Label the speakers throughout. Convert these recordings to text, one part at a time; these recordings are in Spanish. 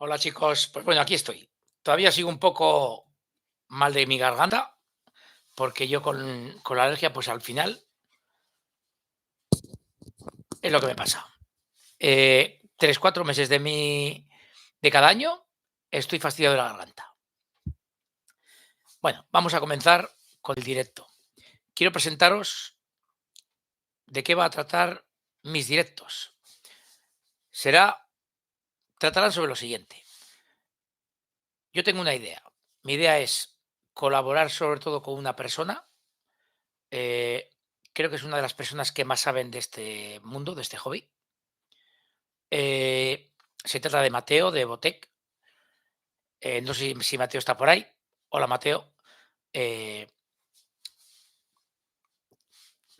Speaker 1: Hola chicos, pues bueno, aquí estoy. Todavía sigo un poco mal de mi garganta, porque yo con la alergia, pues al final es lo que me pasa. 3, 4 meses de cada año estoy fastidiado de la garganta. Bueno, vamos a comenzar con el directo. Quiero presentaros de qué va a tratar mis directos. Será, tratarán sobre lo siguiente. Yo tengo una idea. Mi idea es colaborar sobre todo con una persona. eh, Creo que es una de las personas que más saben de este mundo, de este hobby. Se trata de Mateo, de Botec. No sé si Mateo está por ahí. Hola, Mateo. Eh,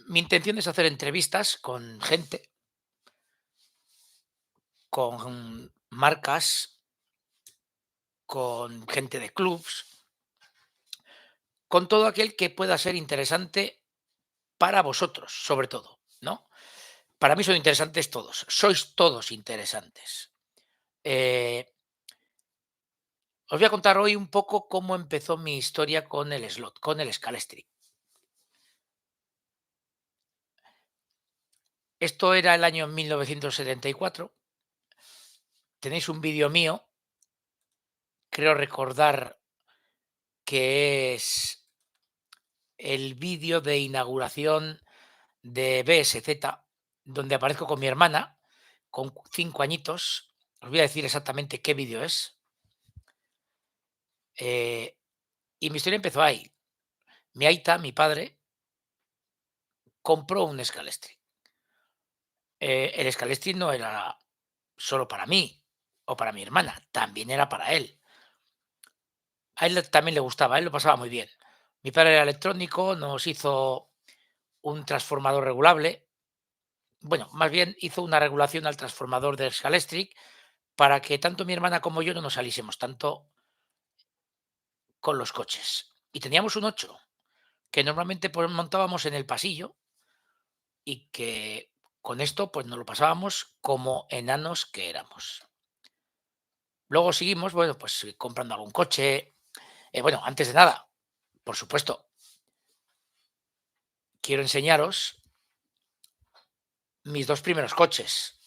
Speaker 1: Mi intención es hacer entrevistas con gente, con marcas, con gente de clubs, con todo aquel que pueda ser interesante para vosotros, sobre todo, ¿no? Para mí son interesantes todos, sois todos interesantes. Eh, Os voy a contar hoy un poco cómo empezó mi historia con el slot, con el Scalestri. Esto era el año 1974. Tenéis un vídeo mío, creo recordar que es el vídeo de inauguración de BSZ, donde aparezco con mi hermana, con 5 añitos. Os voy a decir exactamente qué vídeo es. Eh, y mi historia empezó ahí. Mi aita, mi padre, compró un Scalestri. El Scalestri no era solo para mí o para mi hermana, también era para él. A él también le gustaba, a él lo pasaba muy bien. Mi padre era electrónico, nos hizo un transformador regulable. Bueno, más bien hizo una regulación al transformador del Scalextric para que tanto mi hermana como yo no nos saliésemos tanto con los coches. Y teníamos un 8 que normalmente pues, montábamos en el pasillo y que con esto pues nos lo pasábamos como enanos que éramos. Luego seguimos, bueno, pues comprando algún coche. Bueno, antes de nada, por supuesto, quiero enseñaros mis 2 primeros coches.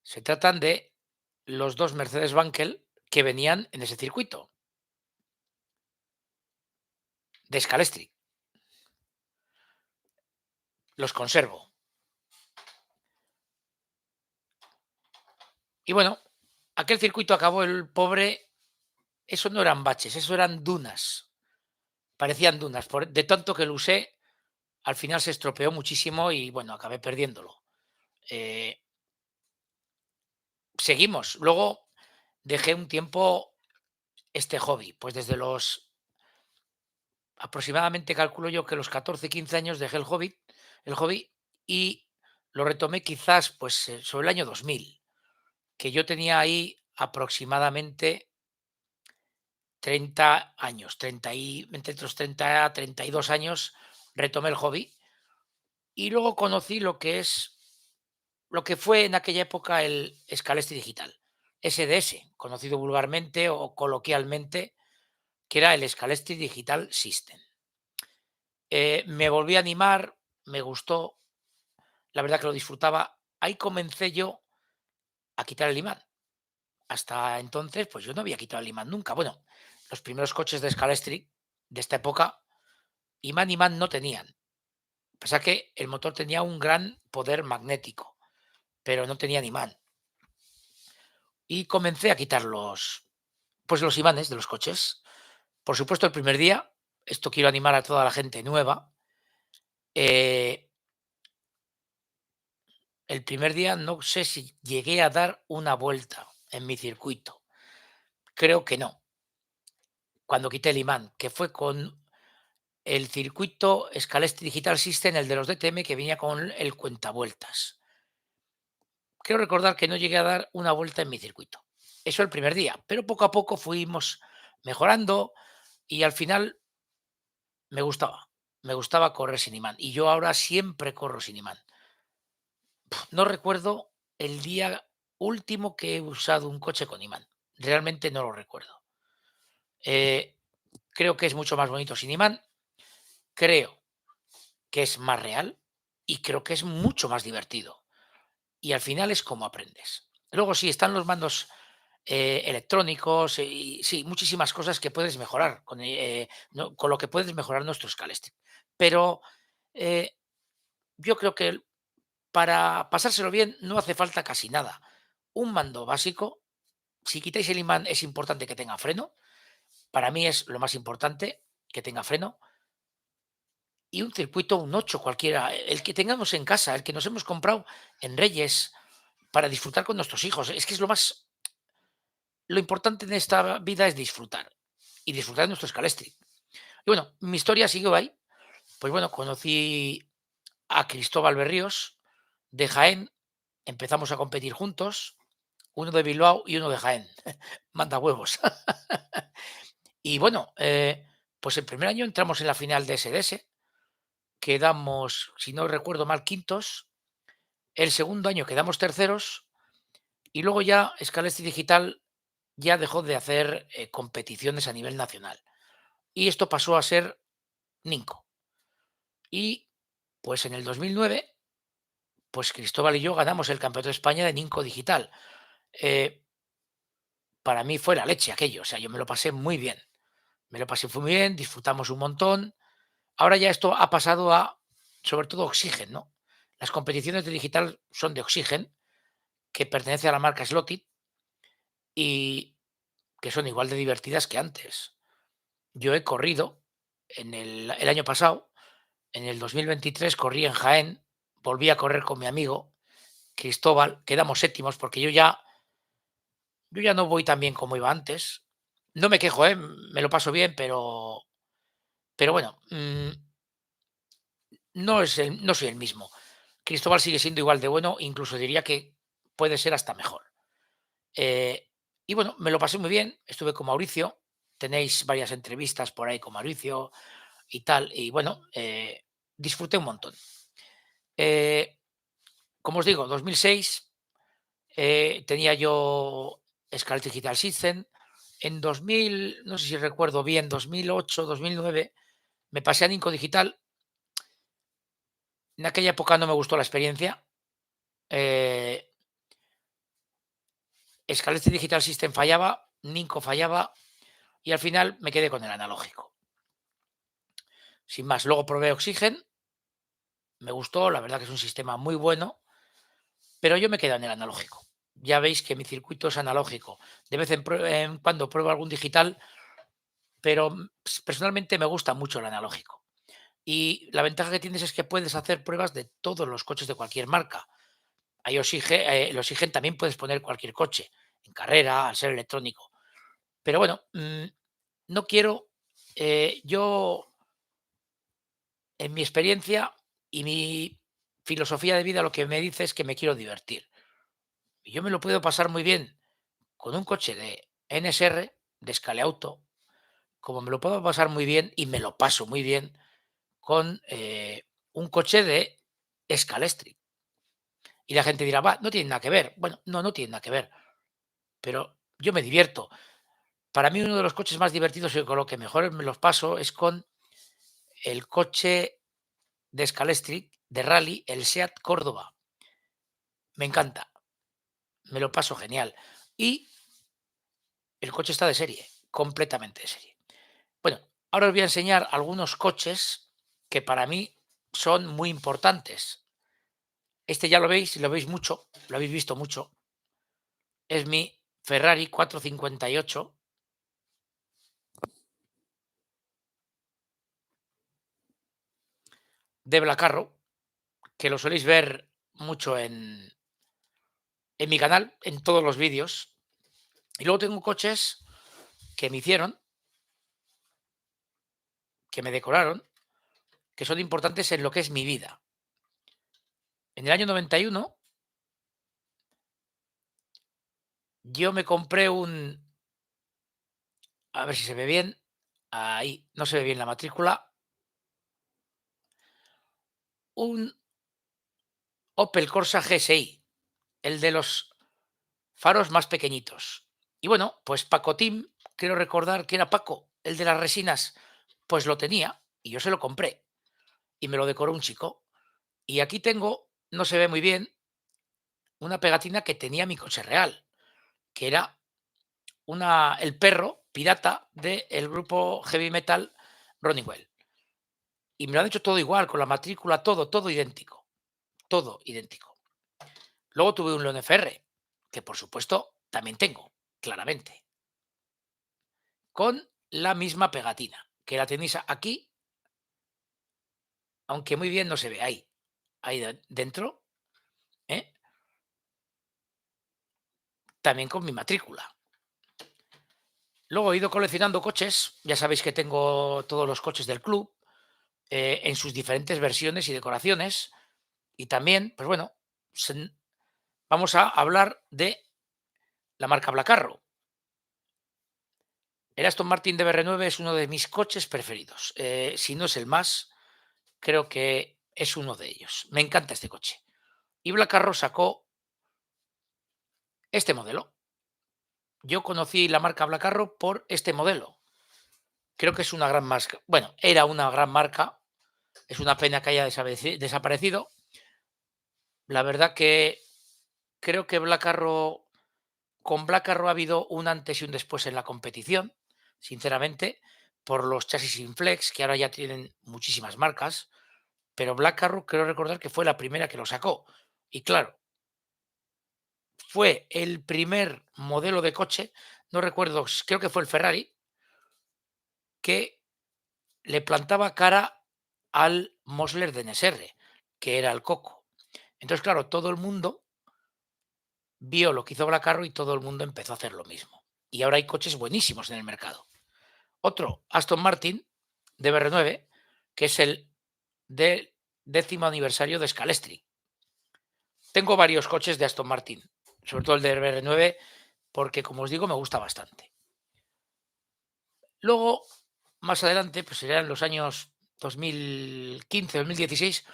Speaker 1: Se tratan de los 2 Mercedes Bankel que venían en ese circuito de Scalestri. Los conservo. Y bueno, aquel circuito acabó el pobre. Eso no eran baches, eso eran dunas. Parecían dunas. De tanto que lo usé, al final se estropeó muchísimo y bueno, acabé perdiéndolo. Eh, Seguimos. Luego dejé un tiempo este hobby, pues desde los aproximadamente calculo yo que los 14, 15 años dejé el hobby y lo retomé quizás pues sobre el año 2000, que yo tenía ahí aproximadamente 30 años, 30 y, entre los 30 a 32 años retomé el hobby y luego conocí lo que fue en aquella época el Scalextric digital, SDS, conocido vulgarmente o coloquialmente, que era el Scalextric Digital System. Me volví a animar, me gustó, la verdad que lo disfrutaba. Ahí comencé yo a quitar el imán. Hasta entonces, pues yo no había quitado el imán nunca. Bueno, los primeros coches de Scalextric de esta época, imán no tenían. Pasa que el motor tenía un gran poder magnético, pero no tenían imán. Y comencé a quitar pues los imanes de los coches. Por supuesto, el primer día, esto quiero animar a toda la gente nueva, eh, el primer día no sé si llegué a dar una vuelta en mi circuito. Creo que no, cuando quité el imán, que fue con el circuito Scalextric Digital System, el de los DTM, que venía con el cuentavueltas. Creo recordar que no llegué a dar una vuelta en mi circuito. Eso el primer día, pero poco a poco fuimos mejorando y al final me gustaba correr sin imán y yo ahora siempre corro sin imán. No recuerdo el día, último que he usado un coche con imán. Realmente no lo recuerdo. Eh, Creo que es mucho más bonito sin imán, creo que es más real y creo que es mucho más divertido. Y al final es como aprendes. Luego sí, están los mandos electrónicos y sí, muchísimas cosas que puedes mejorar con lo que puedes mejorar nuestro Scalestri. Pero eh, yo creo que para pasárselo bien no hace falta casi nada. Un mando básico, si quitáis el imán es importante que tenga freno. Para mí es lo más importante que tenga freno. Y un circuito, un 8 cualquiera, el que tengamos en casa, el que nos hemos comprado en Reyes para disfrutar con nuestros hijos. Es que es lo importante en esta vida es disfrutar y disfrutar de nuestro Scalestri. Y bueno, mi historia siguió ahí. Pues bueno, conocí a Cristóbal Berríos de Jaén, empezamos a competir juntos, uno de Bilbao y uno de Jaén. Manda huevos. Y bueno, pues el primer año entramos en la final de SDS, quedamos, si no recuerdo mal, quintos. El segundo año quedamos terceros y luego ya Scalestri Digital ya dejó de hacer competiciones a nivel nacional. Y esto pasó a ser Ninco. Y pues en el 2009, pues Cristóbal y yo ganamos el Campeonato de España de Ninco Digital. Eh, para mí fue la leche aquello, o sea, yo me lo pasé muy bien. Me lo pasé muy bien, disfrutamos un montón. Ahora ya esto ha pasado a, sobre todo, Oxygen, ¿no? Las competiciones de digital son de Oxygen, que pertenece a la marca Slotit y que son igual de divertidas que antes. Yo he corrido el año pasado, en el 2023 corrí en Jaén, volví a correr con mi amigo Cristóbal, quedamos séptimos porque yo ya no voy tan bien como iba antes. No me quejo, ¿eh? Me lo paso bien, pero bueno, no soy el mismo. Cristóbal sigue siendo igual de bueno, incluso diría que puede ser hasta mejor. Y bueno, me lo pasé muy bien, estuve con Mauricio, tenéis varias entrevistas por ahí con Mauricio y tal, y bueno, disfruté un montón. Eh, Como os digo, 2006 tenía yo Scaled Digital System. En 2000, no sé si recuerdo bien, 2008, 2009, me pasé a Ninco Digital. En aquella época no me gustó la experiencia. Eh, Scaled Digital System fallaba, Ninco fallaba y al final me quedé con el analógico. Sin más, luego probé Oxygen, me gustó, la verdad que es un sistema muy bueno, pero yo me quedo en el analógico. Ya veis que mi circuito es analógico. De vez en cuando pruebo algún digital, pero personalmente me gusta mucho el analógico. Y la ventaja que tienes es que puedes hacer pruebas de todos los coches de cualquier marca. Hay el Oxygen también puedes poner cualquier coche, en carrera, al ser electrónico. Pero bueno, no quiero, yo, en mi experiencia y mi filosofía de vida, lo que me dice es que me quiero divertir. Y yo me lo puedo pasar muy bien con un coche de NSR, de Scaleauto, como me lo puedo pasar muy bien y me lo paso muy bien con un coche de Scalestri. Y la gente dirá, va, no tiene nada que ver. Bueno, no, no tiene nada que ver, pero yo me divierto. Para mí uno de los coches más divertidos y con lo que mejor me los paso es con el coche de Scalestri de rally, el SEAT Córdoba. Me encanta, me lo paso genial. Y el coche está de serie, completamente de serie. Bueno, ahora os voy a enseñar algunos coches que para mí son muy importantes. Este ya lo veis mucho, lo habéis visto mucho. Es mi Ferrari 458 de Black Arrow, que lo soléis ver mucho en mi canal, en todos los vídeos. Y luego tengo coches que me hicieron, que me decoraron, que son importantes en lo que es mi vida. En el año 91 yo me compré a ver si se ve bien, ahí no se ve bien la matrícula, un Opel Corsa GSI, el de los faros más pequeñitos. Y bueno, pues Pacotim, quiero recordar que era Paco, el de las resinas, pues lo tenía y yo se lo compré y me lo decoró un chico. Y aquí tengo, no se ve muy bien, una pegatina que tenía mi coche real, que era el perro pirata del grupo heavy metal Well. Y me lo han hecho todo igual, con la matrícula, todo idéntico, todo idéntico. Luego tuve un León FR, que por supuesto también tengo, claramente, con la misma pegatina, que la tenéis aquí, aunque muy bien no se ve ahí dentro, ¿eh? También con mi matrícula. Luego he ido coleccionando coches, ya sabéis que tengo todos los coches del club, en sus diferentes versiones y decoraciones, y también, pues bueno, vamos a hablar de la marca Black Arrow. El Aston Martin DBR9 es uno de mis coches preferidos. Si no es el más, creo que es uno de ellos. Me encanta este coche. Y Black Arrow sacó este modelo. Yo conocí la marca Black Arrow por este modelo. Creo que es una gran marca. Bueno, era una gran marca. Es una pena que haya desaparecido. La verdad que creo que con Black Arrow ha habido un antes y un después en la competición, sinceramente, por los chasis Inflex, que ahora ya tienen muchísimas marcas, pero Black Arrow creo recordar que fue la primera que lo sacó. Y claro, fue el primer modelo de coche, no recuerdo, creo que fue el Ferrari, que le plantaba cara al Mosler de NSR, que era el Coco. Entonces, claro, todo el mundo vio lo que hizo Black Arrow y todo el mundo empezó a hacer lo mismo. Y ahora hay coches buenísimos en el mercado. Otro, Aston Martin, DBR9, que es el del 10º aniversario de Scalestri. Tengo varios coches de Aston Martin, sobre todo el DBR9, porque como os digo, me gusta bastante. Luego, más adelante, pues serían los años 2015, 2016,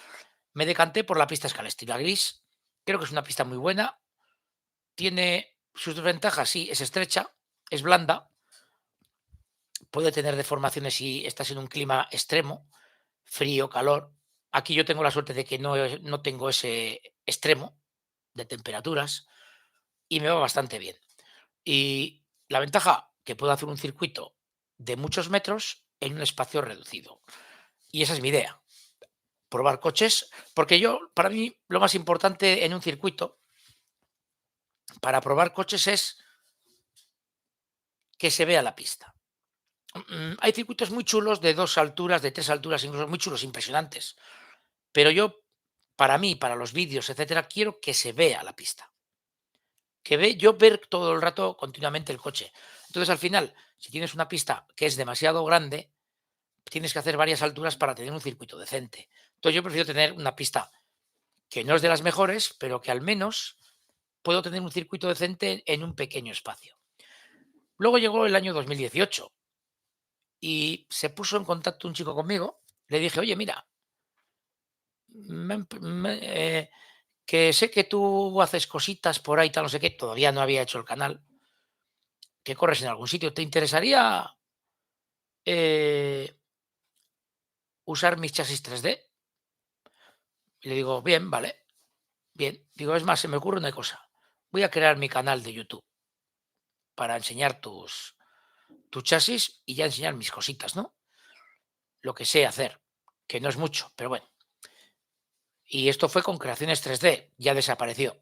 Speaker 1: me decanté por la pista Scalestri, la gris. Creo que es una pista muy buena. Tiene sus desventajas, sí, es estrecha, es blanda, puede tener deformaciones si estás en un clima extremo, frío, calor. Aquí yo tengo la suerte de que no tengo ese extremo de temperaturas y me va bastante bien. Y la ventaja, que puedo hacer un circuito de muchos metros en un espacio reducido. Y esa es mi idea, probar coches, porque para mí, lo más importante en un circuito para probar coches es que se vea la pista. Hay circuitos muy chulos de 2 alturas, de 3 alturas, incluso muy chulos, impresionantes. Pero yo, para mí, para los vídeos, etcétera, quiero que se vea la pista. Yo ver todo el rato continuamente el coche. Entonces, al final, si tienes una pista que es demasiado grande, tienes que hacer varias alturas para tener un circuito decente. Entonces, yo prefiero tener una pista que no es de las mejores, pero que al menos puedo tener un circuito decente en un pequeño espacio. Luego llegó el año 2018 y se puso en contacto un chico conmigo. Le dije, oye, mira, que sé que tú haces cositas por ahí, tal, no sé qué, todavía no había hecho el canal, que corres en algún sitio. ¿Te interesaría eh, usar mis chasis 3D? Y le digo, bien, vale, bien. Digo, es más, se me ocurre una cosa. Voy a crear mi canal de YouTube para enseñar tus chasis y ya enseñar mis cositas, ¿no? Lo que sé hacer, que no es mucho, pero bueno. Y esto fue con creaciones 3D, ya desapareció.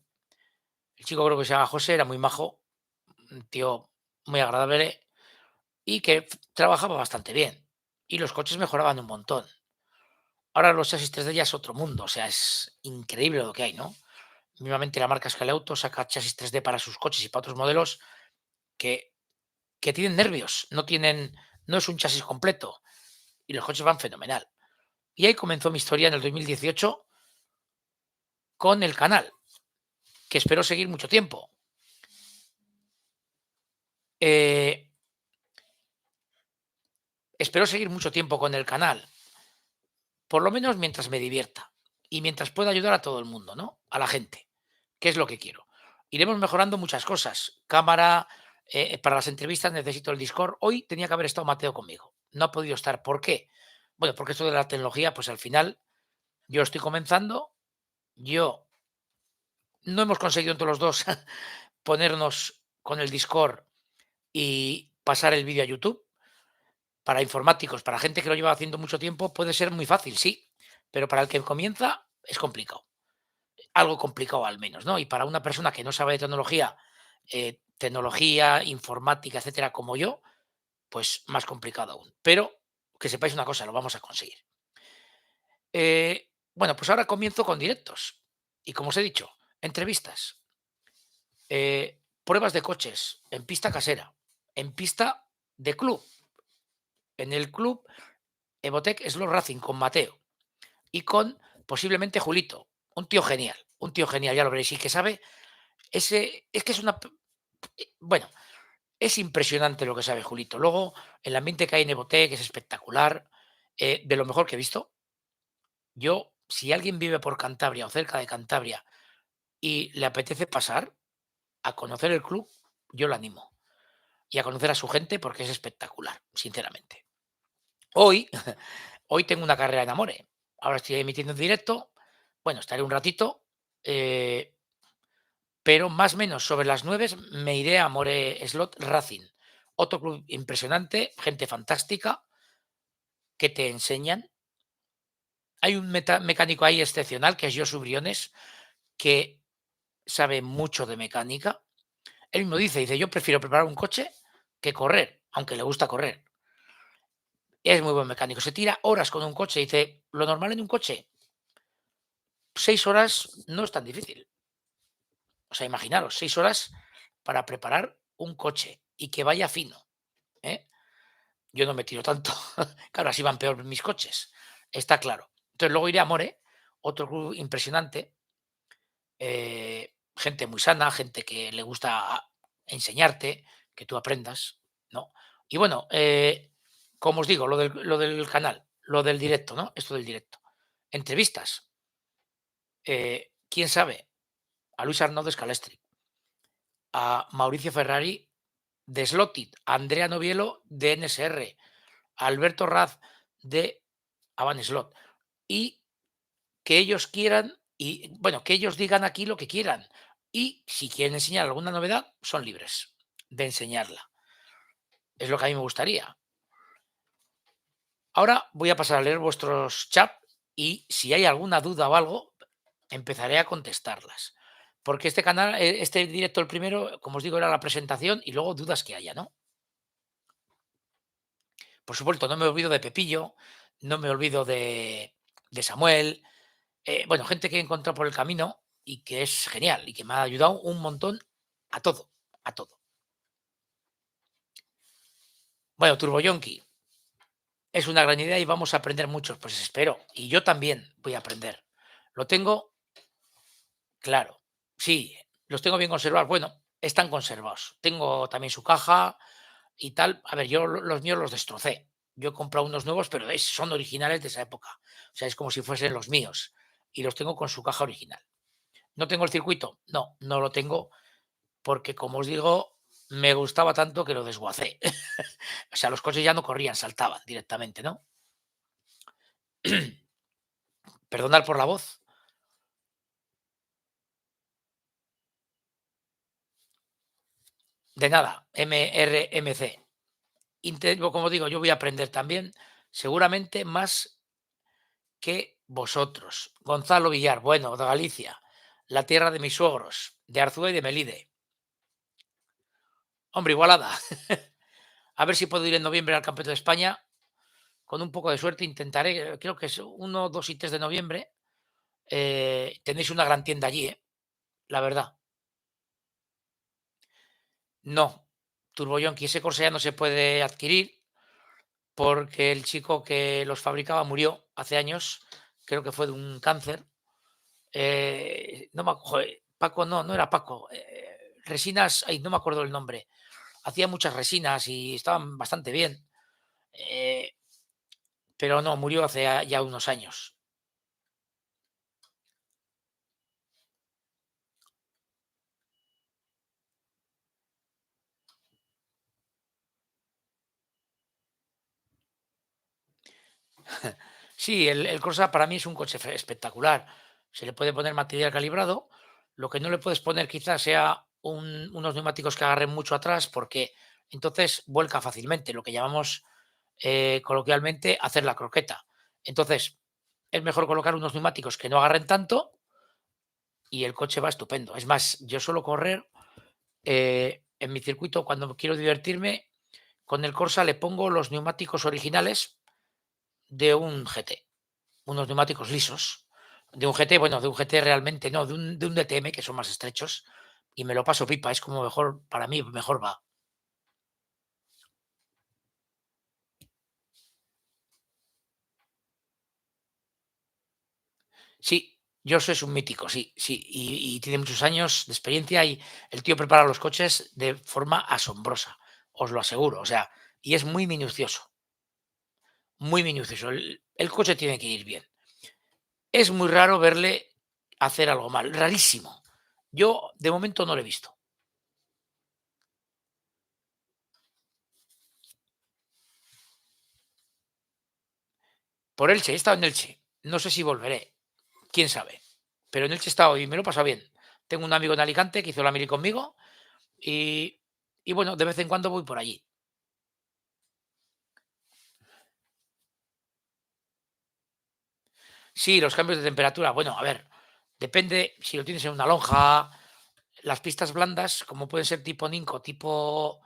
Speaker 1: El chico creo que se llama José, era muy majo, un tío muy agradable y que trabajaba bastante bien. Y los coches mejoraban un montón. Ahora los chasis 3D ya es otro mundo, o sea, es increíble lo que hay, ¿no? Mismamente la marca Scaleauto saca chasis 3D para sus coches y para otros modelos que, que tienen nervios, no es un chasis completo y los coches van fenomenal. Y ahí comenzó mi historia en el 2018 con el canal, que espero seguir mucho tiempo. Espero seguir mucho tiempo con el canal, por lo menos mientras me divierta y mientras pueda ayudar a todo el mundo, ¿no? A la gente, que es lo que quiero. Iremos mejorando muchas cosas. Cámara, para las entrevistas necesito el Discord. Hoy tenía que haber estado Mateo conmigo. No ha podido estar. ¿Por qué? Bueno, porque esto de la tecnología, pues al final yo estoy comenzando, yo no hemos conseguido entre los dos ponernos con el Discord y pasar el vídeo a YouTube. Para informáticos, para gente que lo lleva haciendo mucho tiempo, puede ser muy fácil, sí, pero para el que comienza es complicado. Algo complicado al menos, ¿no? Y para una persona que no sabe de tecnología, informática, etcétera, como yo, pues más complicado aún. Pero que sepáis una cosa, lo vamos a conseguir. Bueno, pues ahora comienzo con directos. Y como os he dicho, entrevistas, pruebas de coches, en pista casera, en pista de club, en el club Evotec Slow Racing con Mateo y con posiblemente Julito, un tío genial, ya lo veréis, y que sabe, es que es una, bueno, es impresionante lo que sabe Julito. Luego, el ambiente que hay en Evotec es espectacular, de lo mejor que he visto. Yo, si alguien vive por Cantabria o cerca de Cantabria y le apetece pasar a conocer el club, yo lo animo. Y a conocer a su gente porque es espectacular, sinceramente. Hoy, hoy tengo una carrera en Amore. Ahora estoy emitiendo en directo. Bueno, estaré un ratito, eh, pero más o menos sobre las 9 me iré a Amore Slot Racing. Otro club impresionante, gente fantástica que te enseñan. Hay un mecánico ahí excepcional que es Josu Briones, que sabe mucho de mecánica. Él mismo dice, yo prefiero preparar un coche que correr, aunque le gusta correr. Es muy buen mecánico. Se tira horas con un coche. Dice, lo normal en un coche, 6 horas no es tan difícil. O sea, imaginaros, 6 horas para preparar un coche y que vaya fino. ¿Eh? Yo no me tiro tanto. Claro, así van peor mis coches. Está claro. Entonces luego iré a More, otro club impresionante. Gente muy sana, gente que le gusta enseñarte, que tú aprendas, ¿no? Y bueno, como os digo, lo del canal, lo del directo, ¿no? Esto del directo. Entrevistas. ¿Quién sabe? A Luis Arnaud de Scalestri, a Mauricio Ferrari de Slotted, a Andrea Novielo de NSR, a Alberto Raz de Avan Slot. Y que ellos quieran, y bueno, que ellos digan aquí lo que quieran. Y si quieren enseñar alguna novedad, son libres de enseñarla. Es lo que a mí me gustaría. Ahora voy a pasar a leer vuestros chats y si hay alguna duda o algo, empezaré a contestarlas. Porque este canal, este directo, el primero, como os digo, era la presentación y luego dudas que haya, ¿no? Por supuesto, no me olvido de Pepillo, no me olvido de Samuel, bueno, gente que he encontrado por el camino y que es genial y que me ha ayudado un montón a todo, a todo. Bueno, Turbo Yonki, es una gran idea y vamos a aprender muchos, pues espero. Y yo también voy a aprender. Lo tengo claro. Sí, los tengo bien conservados. Bueno, están conservados. Tengo también su caja y tal. A ver, yo los míos los destrocé. Yo he comprado unos nuevos, pero son originales de esa época. O sea, es como si fuesen los míos. Y los tengo con su caja original. ¿No tengo el circuito? No, no lo tengo porque, como os digo, me gustaba tanto que lo desguacé. O sea, los coches ya no corrían, saltaban directamente, ¿no? Perdonad por la voz. De nada, MRMC. Como digo, yo voy a aprender también, seguramente más que vosotros. Gonzalo Villar, bueno, de Galicia, la tierra de mis suegros, de Arzúa y de Melide. Hombre, Igualada. A ver si puedo ir en noviembre al Campeonato de España. Con un poco de suerte intentaré, creo que es 1, 2 y 3 de noviembre. Tenéis una gran tienda allí, la verdad. No, Turbo Yonki, ese corsé ya no se puede adquirir porque el chico que los fabricaba murió hace años, creo que fue de un cáncer. No me joder, Paco, no, no era Paco. Resinas, ay, no me acuerdo el nombre. Hacía muchas resinas y estaban bastante bien. eh, pero no, murió hace ya unos años. Sí, el Corsa para mí es un coche espectacular. Se le puede poner material calibrado. Lo que no le puedes poner quizás sea unos neumáticos que agarren mucho atrás porque entonces vuelca fácilmente, lo que llamamos coloquialmente hacer la croqueta. Entonces es mejor colocar unos neumáticos que no agarren tanto y el coche va estupendo. Es más, yo suelo correr en mi circuito cuando quiero divertirme. Con el Corsa le pongo los neumáticos originales de un GT. Unos neumáticos lisos. De un GT, bueno, de un GT realmente no, de un DTM, que son más estrechos, y me lo paso pipa, es como mejor, para mí, mejor va. Sí, Josh es un mítico, sí, sí, y tiene muchos años de experiencia y el tío prepara los coches de forma asombrosa, os lo aseguro, o sea, y es muy minucioso, muy minucioso. El coche tiene que ir bien. Es muy raro verle hacer algo mal, rarísimo. Yo, de momento, no lo he visto. Por Elche, he estado en Elche. No sé si volveré, quién sabe. Pero en Elche he estado y me lo he pasado bien. Tengo un amigo en Alicante que hizo la mili conmigo y, y bueno, de vez en cuando voy por allí. Sí, los cambios de temperatura, bueno, a ver, depende si lo tienes en una lonja, las pistas blandas, como pueden ser tipo Ninco, tipo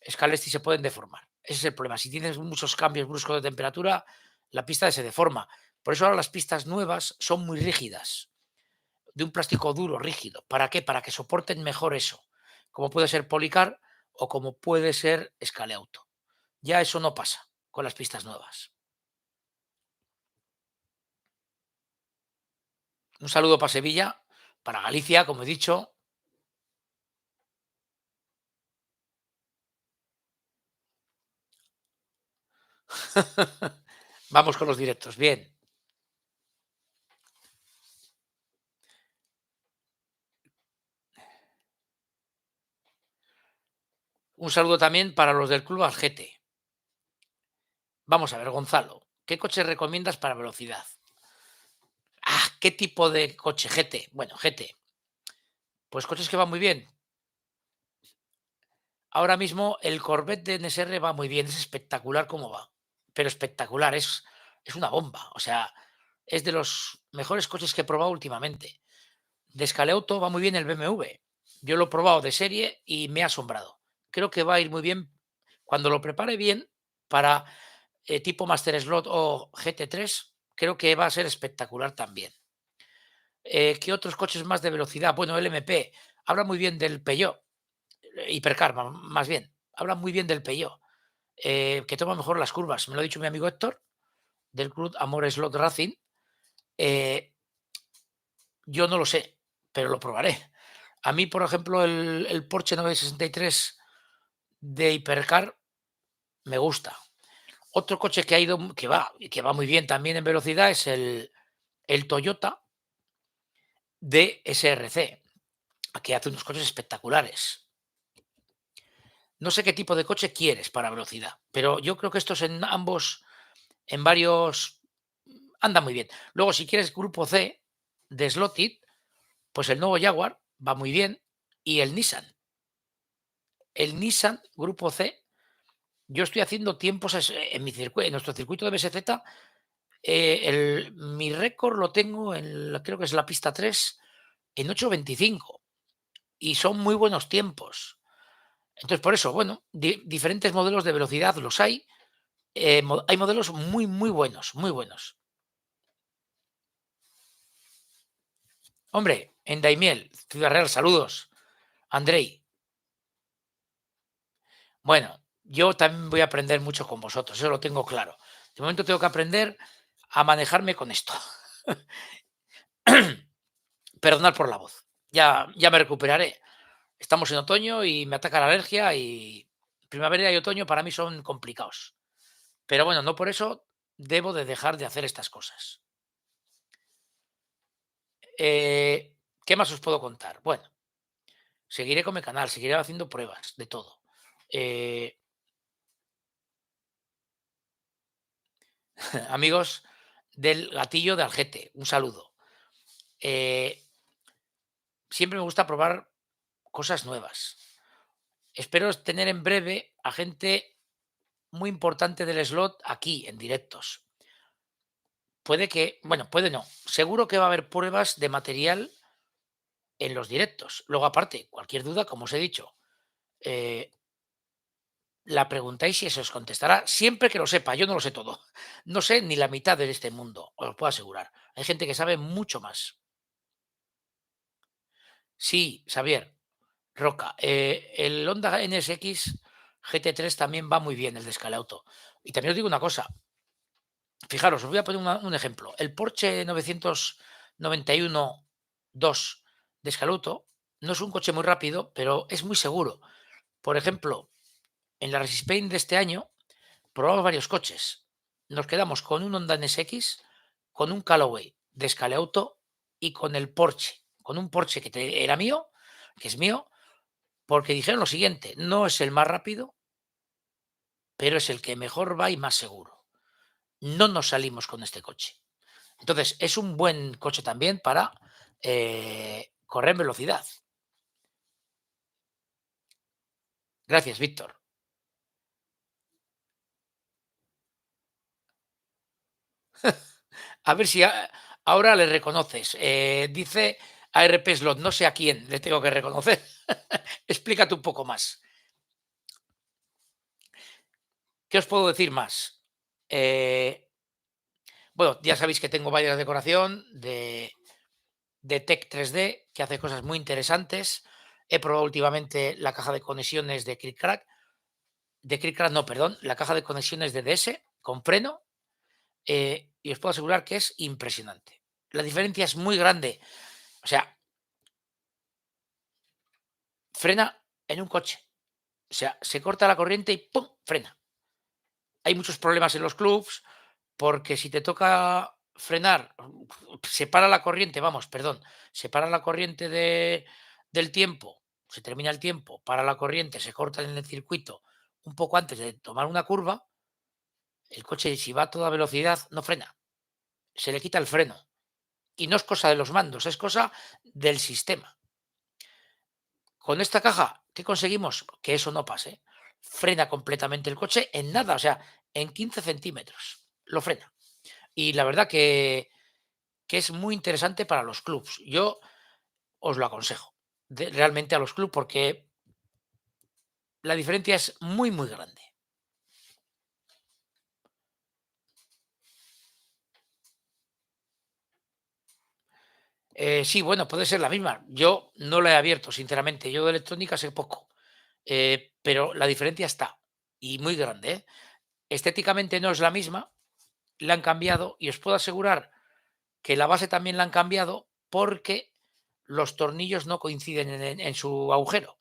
Speaker 1: Scalesti, se pueden deformar. Ese es el problema. Si tienes muchos cambios bruscos de temperatura, la pista se deforma. Por eso ahora las pistas nuevas son muy rígidas, de un plástico duro, rígido. ¿Para qué? Para que soporten mejor eso, como puede ser Policar o como puede ser Scaleauto. Ya eso no pasa con las pistas nuevas. Un saludo para Sevilla, para Galicia, como he dicho. Vamos con los directos. Bien. Un saludo también para los del Club Algete. Vamos a ver, Gonzalo, ¿qué coche recomiendas para velocidad? Ah, ¿qué tipo de coche? GT. Bueno, GT. Pues coches que van muy bien. Ahora mismo el Corvette de NSR va muy bien, es espectacular cómo va. Pero espectacular, es una bomba. O sea, es de los mejores coches que he probado últimamente. De Scaleauto va muy bien el BMW. Yo lo he probado de serie y me ha asombrado. Creo que va a ir muy bien cuando lo prepare bien para tipo Master Slot o GT3. Creo que va a ser espectacular también. ¿Qué otros coches más de velocidad? Bueno, el MP. Habla muy bien del Peugeot, Hipercar, más bien. Habla muy bien del Peugeot, que toma mejor las curvas. Me lo ha dicho mi amigo Héctor, del Club Amor Slot Racing. Eh, yo no lo sé, pero lo probaré. A mí, por ejemplo, el Porsche 963 de Hipercar me gusta. Otro coche que ha ido, que va muy bien también en velocidad es el Toyota DSRC, que hace unos coches espectaculares. No sé qué tipo de coche quieres para velocidad, pero yo creo que estos en ambos, en varios, andan muy bien. Luego, si quieres grupo C de Slotted, pues el nuevo Jaguar va muy bien y el Nissan. El Nissan grupo C, yo estoy haciendo tiempos en en nuestro circuito de BSZ. Mi récord lo tengo creo que es la pista 3 en 8:25 y son muy buenos tiempos. Entonces, por eso, bueno, diferentes modelos de velocidad los hay. Hay modelos muy, muy buenos, muy buenos. Hombre, en Daimiel, Ciudad Real, saludos. Andrei, bueno, yo también voy a aprender mucho con vosotros, eso lo tengo claro. De momento tengo que aprender a manejarme con esto. Perdonad por la voz. Ya me recuperaré. Estamos en otoño y me ataca la alergia y primavera y otoño para mí son complicados. Pero bueno, no por eso debo de dejar de hacer estas cosas. ¿Qué más os puedo contar? Bueno, seguiré con mi canal, seguiré haciendo pruebas de todo. Eh, Amigos del Gatillo de Algete, un saludo. Eh, Siempre me gusta probar cosas nuevas. Espero tener en breve a gente muy importante del slot aquí en directos. Puede que, bueno, puede no. Seguro que va a haber pruebas de material en los directos. Luego, aparte, cualquier duda, como os he dicho, eh, la preguntáis y se os contestará siempre que lo sepa. Yo no lo sé todo. No sé ni la mitad de este mundo, os lo puedo asegurar. Hay gente que sabe mucho más. Sí, Xavier, Roca. El Honda NSX GT3 también va muy bien, el de Scalauto. Y también os digo una cosa. Fijaros, os voy a poner un ejemplo. El Porsche 991 2 de Scalauto no es un coche muy rápido, pero es muy seguro. Por ejemplo, en la Race Spain de este año probamos varios coches. Nos quedamos con un Honda NSX, con un Callaway de Scalauto y con el Porsche. Con un Porsche era mío, que es mío, porque dijeron lo siguiente: no es el más rápido, pero es el que mejor va y más seguro. No nos salimos con este coche. Entonces, es un buen coche también para correr en velocidad. Gracias, Víctor. A ver si ahora le reconoces. Dice ARP Slot, no sé a quién le tengo que reconocer. Explícate un poco más. ¿Qué os puedo decir más? Bueno, ya sabéis que tengo varias decoración de Tech 3D que hace cosas muy interesantes. He probado últimamente la caja de conexiones de ClickCrack. De ClickCrack, no, perdón, la caja de conexiones de DS con freno. Y os puedo asegurar que es impresionante. La diferencia es muy grande. O sea, frena en un coche. O sea, se corta la corriente y ¡pum! Frena. Hay muchos problemas en los clubs porque si te toca frenar, se para la corriente, vamos, perdón, se para la corriente del tiempo, se termina el tiempo, para la corriente, se corta en el circuito un poco antes de tomar una curva, el coche, si va a toda velocidad, no frena, se le quita el freno. Y no es cosa de los mandos, es cosa del sistema. Con esta caja, ¿qué conseguimos? Que eso no pase. Frena completamente el coche en nada, o sea, en 15 centímetros. Lo frena. Y la verdad que es muy interesante para los clubs. Yo os lo aconsejo realmente a los clubs porque la diferencia es muy, muy grande. Sí, bueno, puede ser la misma. Yo no la he abierto, sinceramente. Yo de electrónica sé poco. Pero la diferencia está. Y muy grande, ¿eh? Estéticamente no es la misma, la han cambiado y os puedo asegurar que la base también la han cambiado porque los tornillos no coinciden en su agujero.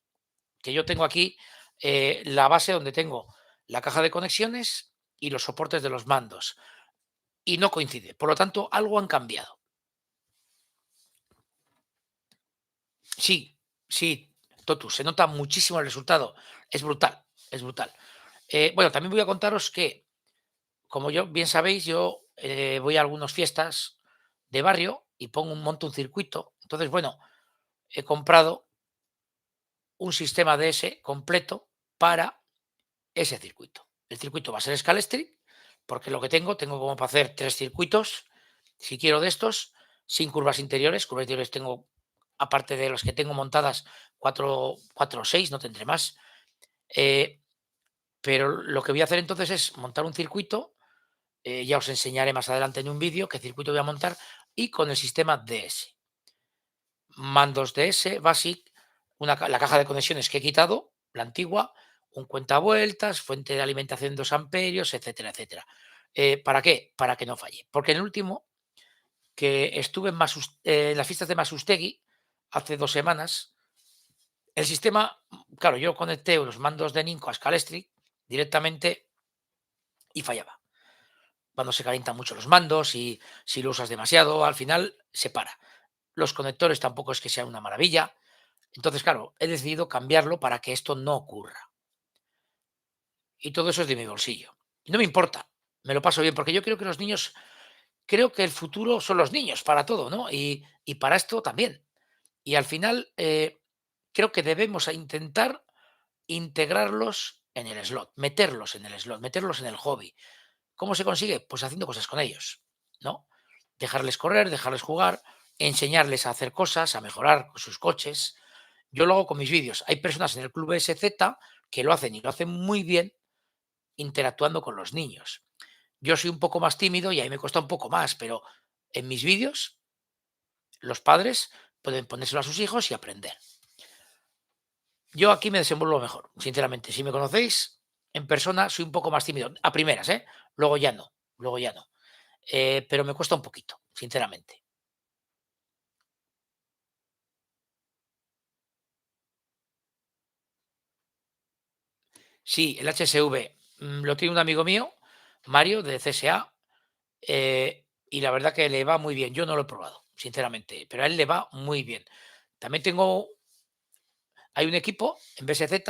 Speaker 1: Que yo tengo aquí la base donde tengo la caja de conexiones y los soportes de los mandos y no coincide. Por lo tanto, algo han cambiado. Sí, sí, Totus, se nota muchísimo el resultado. Es brutal, es brutal. Bueno, también voy a contaros que, como yo bien sabéis, yo voy a algunas fiestas de barrio y monto un circuito. Entonces, bueno, he comprado un sistema DS completo para ese circuito. El circuito va a ser Scalestri, porque lo que tengo como para hacer 3 circuitos, si quiero de estos, sin curvas interiores tengo, aparte de las que tengo montadas, 4 o 6, no tendré más. Pero lo que voy a hacer entonces es montar un circuito, ya os enseñaré más adelante en un vídeo qué circuito voy a montar, y con el sistema DS. Mandos DS, Basic, la caja de conexiones que he quitado, la antigua, un cuentavueltas, fuente de alimentación 2 amperios, etcétera, etcétera. ¿Para qué? Para que no falle. Porque en el último, que estuve en las fiestas de Masustegui, hace 2 semanas, el sistema, claro, yo conecté los mandos de Ninco a Scalestri directamente y fallaba. Cuando se calientan mucho los mandos y si lo usas demasiado, al final se para. Los conectores tampoco es que sean una maravilla. Entonces, claro, he decidido cambiarlo para que esto no ocurra. Y todo eso es de mi bolsillo. Y no me importa. Me lo paso bien, porque yo creo que los niños, creo que el futuro son los niños para todo, ¿no? Y para esto también. Y al final, creo que debemos intentar integrarlos en el slot, meterlos en el slot, meterlos en el hobby. ¿Cómo se consigue? Pues haciendo cosas con ellos, ¿no? Dejarles correr, dejarles jugar, enseñarles a hacer cosas, a mejorar sus coches. Yo lo hago con mis vídeos. Hay personas en el club SZ que lo hacen y lo hacen muy bien interactuando con los niños. Yo soy un poco más tímido y ahí me cuesta un poco más, pero en mis vídeos los padres pueden ponérselo a sus hijos y aprender. Yo aquí me desenvuelvo mejor, sinceramente. Si me conocéis en persona, soy un poco más tímido, a primeras, ¿eh? Luego ya no, luego ya no. Pero me cuesta un poquito, sinceramente. Sí, el HSV lo tiene un amigo mío, Mario, de CSA, y la verdad que le va muy bien. Yo no lo he probado, sinceramente, pero a él le va muy bien. También hay un equipo en BSZ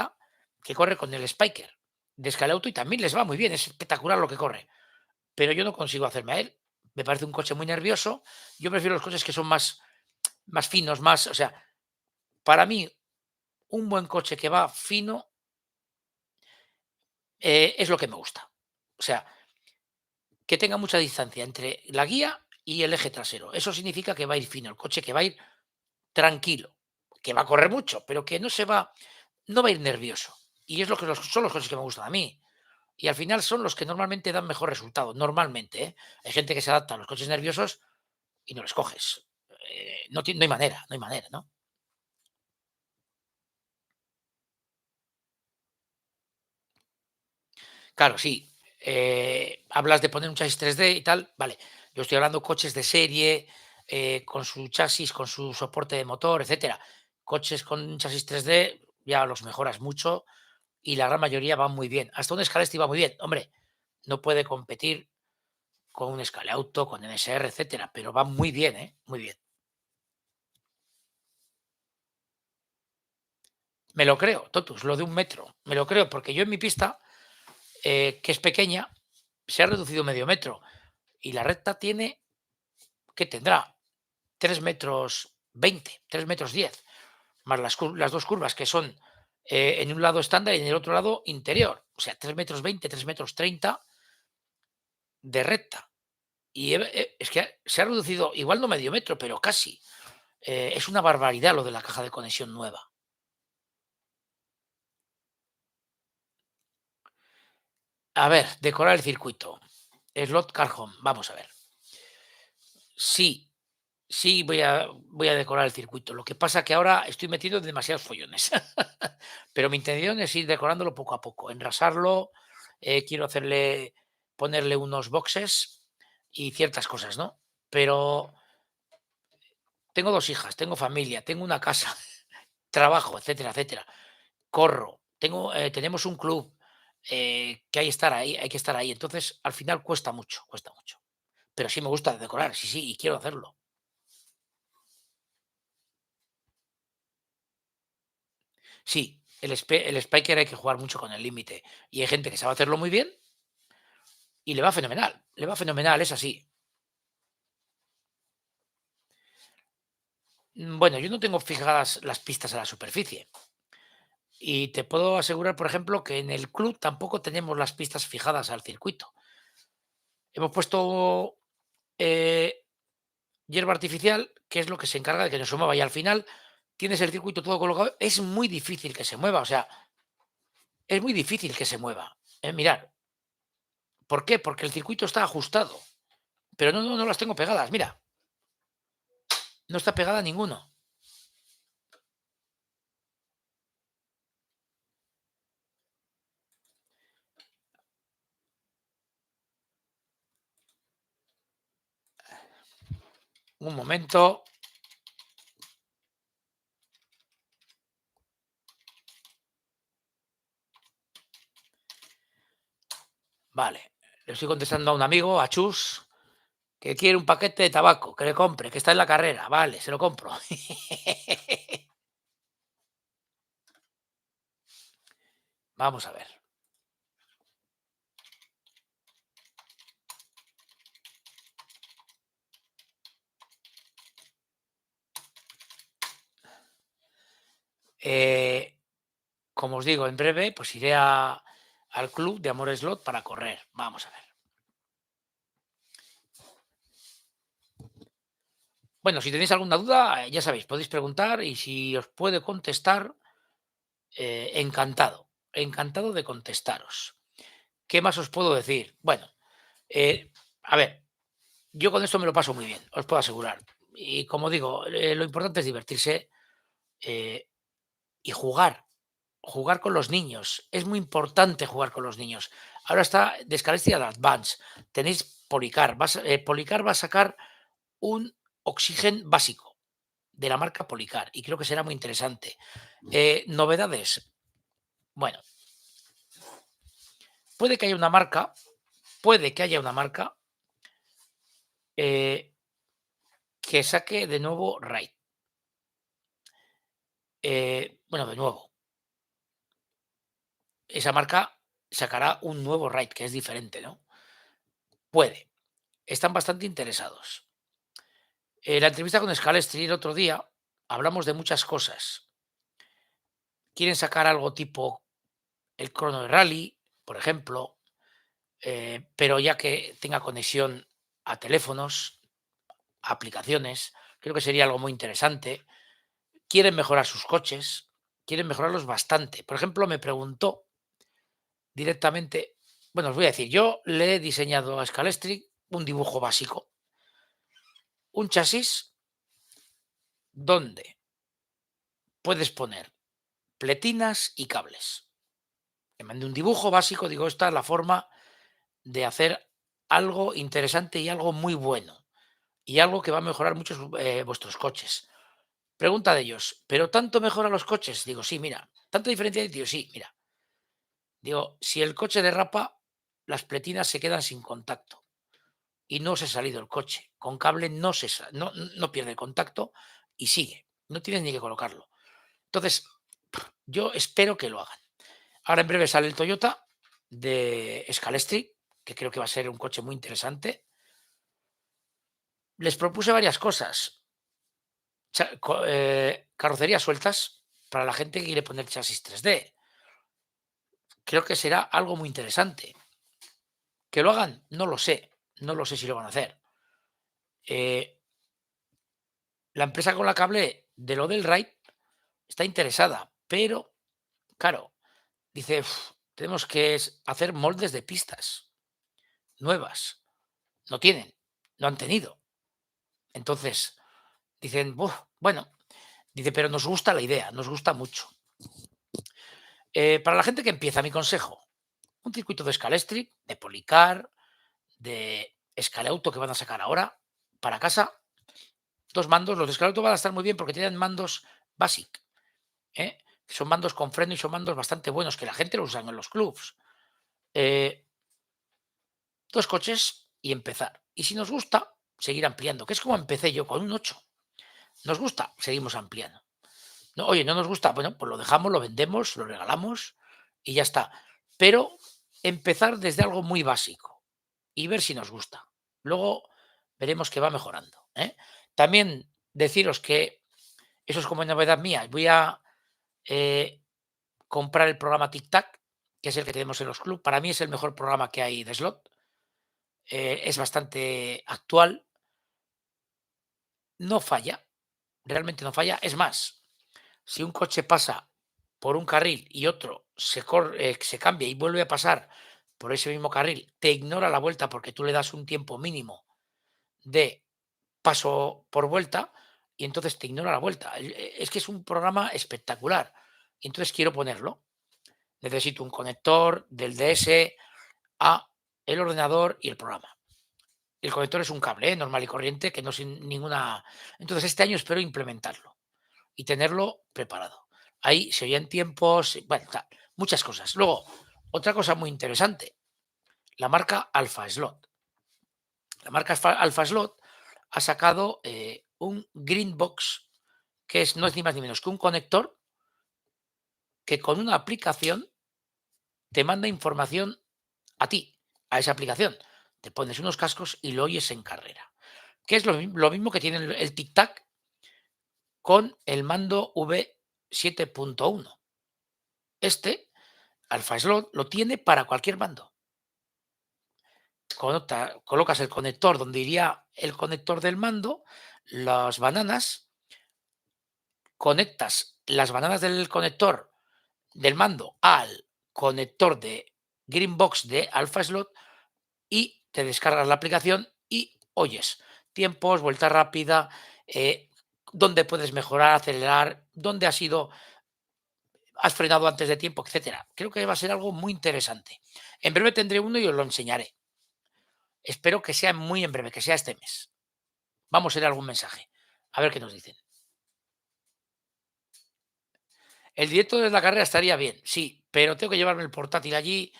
Speaker 1: que corre con el Spiker de Scalauto y también les va muy bien, es espectacular lo que corre. Pero yo no consigo hacerme a él. Me parece un coche muy nervioso. Yo prefiero los coches que son más finos, más, o sea, para mí un buen coche que va fino es lo que me gusta. O sea, que tenga mucha distancia entre la guía y el eje trasero. Eso significa que va a ir fino, el coche que va a ir tranquilo, que va a correr mucho, pero que no va a ir nervioso. Y es lo que son los coches que me gustan a mí. Y al final son los que normalmente dan mejor resultado, normalmente, ¿eh? Hay gente que se adapta a los coches nerviosos y no les coges. No hay manera, no hay manera, ¿no? Claro, sí. Hablas de poner un chasis 3D y tal, vale. Yo estoy hablando coches de serie, con su chasis, con su soporte de motor, etcétera. Coches con chasis 3D ya los mejoras mucho y la gran mayoría van muy bien. Hasta un Scalesti va muy bien. Hombre, no puede competir con un Scaleauto, con NSR, etcétera, pero va muy bien, ¿eh? Muy bien. Me lo creo, Totus, lo de 1 metro. Me lo creo, porque yo en mi pista, que es pequeña, se ha reducido medio metro y la recta tiene, ¿qué tendrá? 3 metros 20, 3 metros 10, más las dos curvas que son en un lado estándar y en el otro lado interior. O sea, 3 metros 20, 3 metros 30 de recta. Y es que se ha reducido, igual no medio metro, pero casi. Es una barbaridad lo de la caja de conexión nueva. A ver, decorar el circuito. Slot Car Home, vamos a ver. Sí, sí voy a decorar el circuito. Lo que pasa que ahora estoy metido en demasiados follones. Pero mi intención es ir decorándolo poco a poco, enrasarlo, quiero ponerle unos boxes y ciertas cosas, ¿no? Pero tengo 2 hijas, tengo familia, tengo una casa, trabajo, etcétera, etcétera. Corro, tenemos un club, que hay que estar ahí. Entonces, al final cuesta mucho, cuesta mucho. Pero sí me gusta decorar, sí, sí, y quiero hacerlo. Sí, el Spiker hay que jugar mucho con el límite, y hay gente que sabe hacerlo muy bien y le va fenomenal, es así. Bueno, yo no tengo fijadas las pistas a la superficie, y te puedo asegurar, por ejemplo, que en el club tampoco tenemos las pistas fijadas al circuito. Hemos puesto, eh, hierba artificial, que es lo que se encarga de que no se mueva, y al final tienes el circuito todo colocado, es muy difícil que se mueva, o sea, es muy difícil que se mueva. Mirad, ¿por qué? Porque el circuito está ajustado, pero no las tengo pegadas, mira, no está pegada ninguno. Un momento, vale, le estoy contestando a un amigo, a Chus, que quiere un paquete de tabaco, que le compre, que está en la carrera, vale, se lo compro. Vamos a ver. Eh, Como os digo, en breve, pues iré al club de Amor Slot para correr. Vamos a ver. Bueno, si tenéis alguna duda, ya sabéis, podéis preguntar y si os puede contestar, encantado, encantado de contestaros. ¿Qué más os puedo decir? Bueno, a ver, yo con esto me lo paso muy bien, os puedo asegurar. Y como digo, lo importante es divertirse eh, y jugar, jugar con los niños. Es muy importante jugar con los niños. Ahora está Descarestia de Advance. Tenéis Policar. Policar va a sacar un Oxygen básico de la marca Policar y creo que será muy interesante. Novedades. Bueno, puede que haya una marca, puede que haya una marca eh, que saque de nuevo Raid. Bueno, de nuevo, esa marca sacará un nuevo Raid que es diferente, ¿no? Puede. Están bastante interesados. La entrevista con Scalestri el otro día hablamos de muchas cosas. Quieren sacar algo tipo el Chrono de Rally, por ejemplo, pero ya que tenga conexión a teléfonos, a aplicaciones, creo que sería algo muy interesante. Quieren mejorar sus coches, quieren mejorarlos bastante. Por ejemplo, me preguntó directamente, bueno, os voy a decir, yo le he diseñado a Scalestri un dibujo básico, un chasis donde puedes poner pletinas y cables. Le mandé un dibujo básico, digo, esta es la forma de hacer algo interesante y algo muy bueno, y algo que va a mejorar mucho vuestros coches. Pregunta de ellos, ¿pero tanto mejora los coches? Digo, sí, mira, ¿tanta diferencia hay? Digo, sí, mira. Digo, si el coche derrapa, las pletinas se quedan sin contacto y no se ha salido el coche. Con cable no pierde contacto y sigue. No tienes ni que colocarlo. Entonces, yo espero que lo hagan. Ahora en breve sale el Toyota de Scalestri, que creo que va a ser un coche muy interesante. Les propuse varias cosas. Carrocerías sueltas para la gente que quiere poner chasis 3D. Creo que será algo muy interesante. ¿Que lo hagan? No lo sé. No lo sé si lo van a hacer. Eh, la empresa con la que hablé de lo del RAID está interesada, pero, claro, dice, tenemos que hacer moldes de pistas nuevas. No tienen, no han tenido. Entonces, dicen, bueno, dice, pero nos gusta la idea, nos gusta mucho. Para la gente que empieza, mi consejo, un circuito de Scalestri, de Policar, de Scalauto que van a sacar ahora, para casa, dos mandos. Los de Scalauto van a estar muy bien porque tienen mandos Basic, ¿eh? Son mandos con freno y son mandos bastante buenos, que la gente los usa en los clubs. Dos coches y empezar. Y si nos gusta, seguir ampliando, que es como empecé yo con un 8. Nos gusta, seguimos ampliando. No, oye, no nos gusta, bueno, pues lo dejamos, lo vendemos, lo regalamos y ya está. Pero empezar desde algo muy básico y ver si nos gusta. Luego veremos que va mejorando, ¿eh? También deciros que eso es como novedad mía. Voy a comprar el programa Tic Tac, que es el que tenemos en los clubs. Para mí es el mejor programa que hay de slot. Es bastante actual. No falla, realmente no falla. Es más, si un coche pasa por un carril y otro se cambia y vuelve a pasar por ese mismo carril, te ignora la vuelta porque tú le das un tiempo mínimo de paso por vuelta y entonces te ignora la vuelta. Es que es un programa espectacular. Y entonces quiero ponerlo. Necesito un conector del DS a el ordenador y el programa. El conector es un cable normal y corriente que no sin ninguna. Entonces este año espero implementarlo y tenerlo preparado. Ahí se oían tiempos, bueno, tal, muchas cosas. Luego, otra cosa muy interesante, la marca Alpha Slot. La marca Alpha Slot ha sacado un Green Box, que no es ni más ni menos que un conector que con una aplicación te manda información a ti, a esa aplicación. Te pones unos cascos y lo oyes en carrera. Que es lo mismo que tiene el Tic Tac con el mando V 7.1. Este Alpha Slot lo tiene para cualquier mando. Colocas el conector donde iría el conector del mando, las bananas, conectas las bananas del conector del mando al conector de Greenbox de Alpha Slot y te descargas la aplicación y oyes tiempos, vuelta rápida, dónde puedes mejorar, acelerar, dónde has frenado antes de tiempo, etcétera. Creo que va a ser algo muy interesante. En breve tendré uno y os lo enseñaré. Espero que sea muy en breve, que sea este mes. Vamos a leer algún mensaje. A ver qué nos dicen. El directo de la carrera estaría bien, sí, pero tengo que llevarme el portátil allí.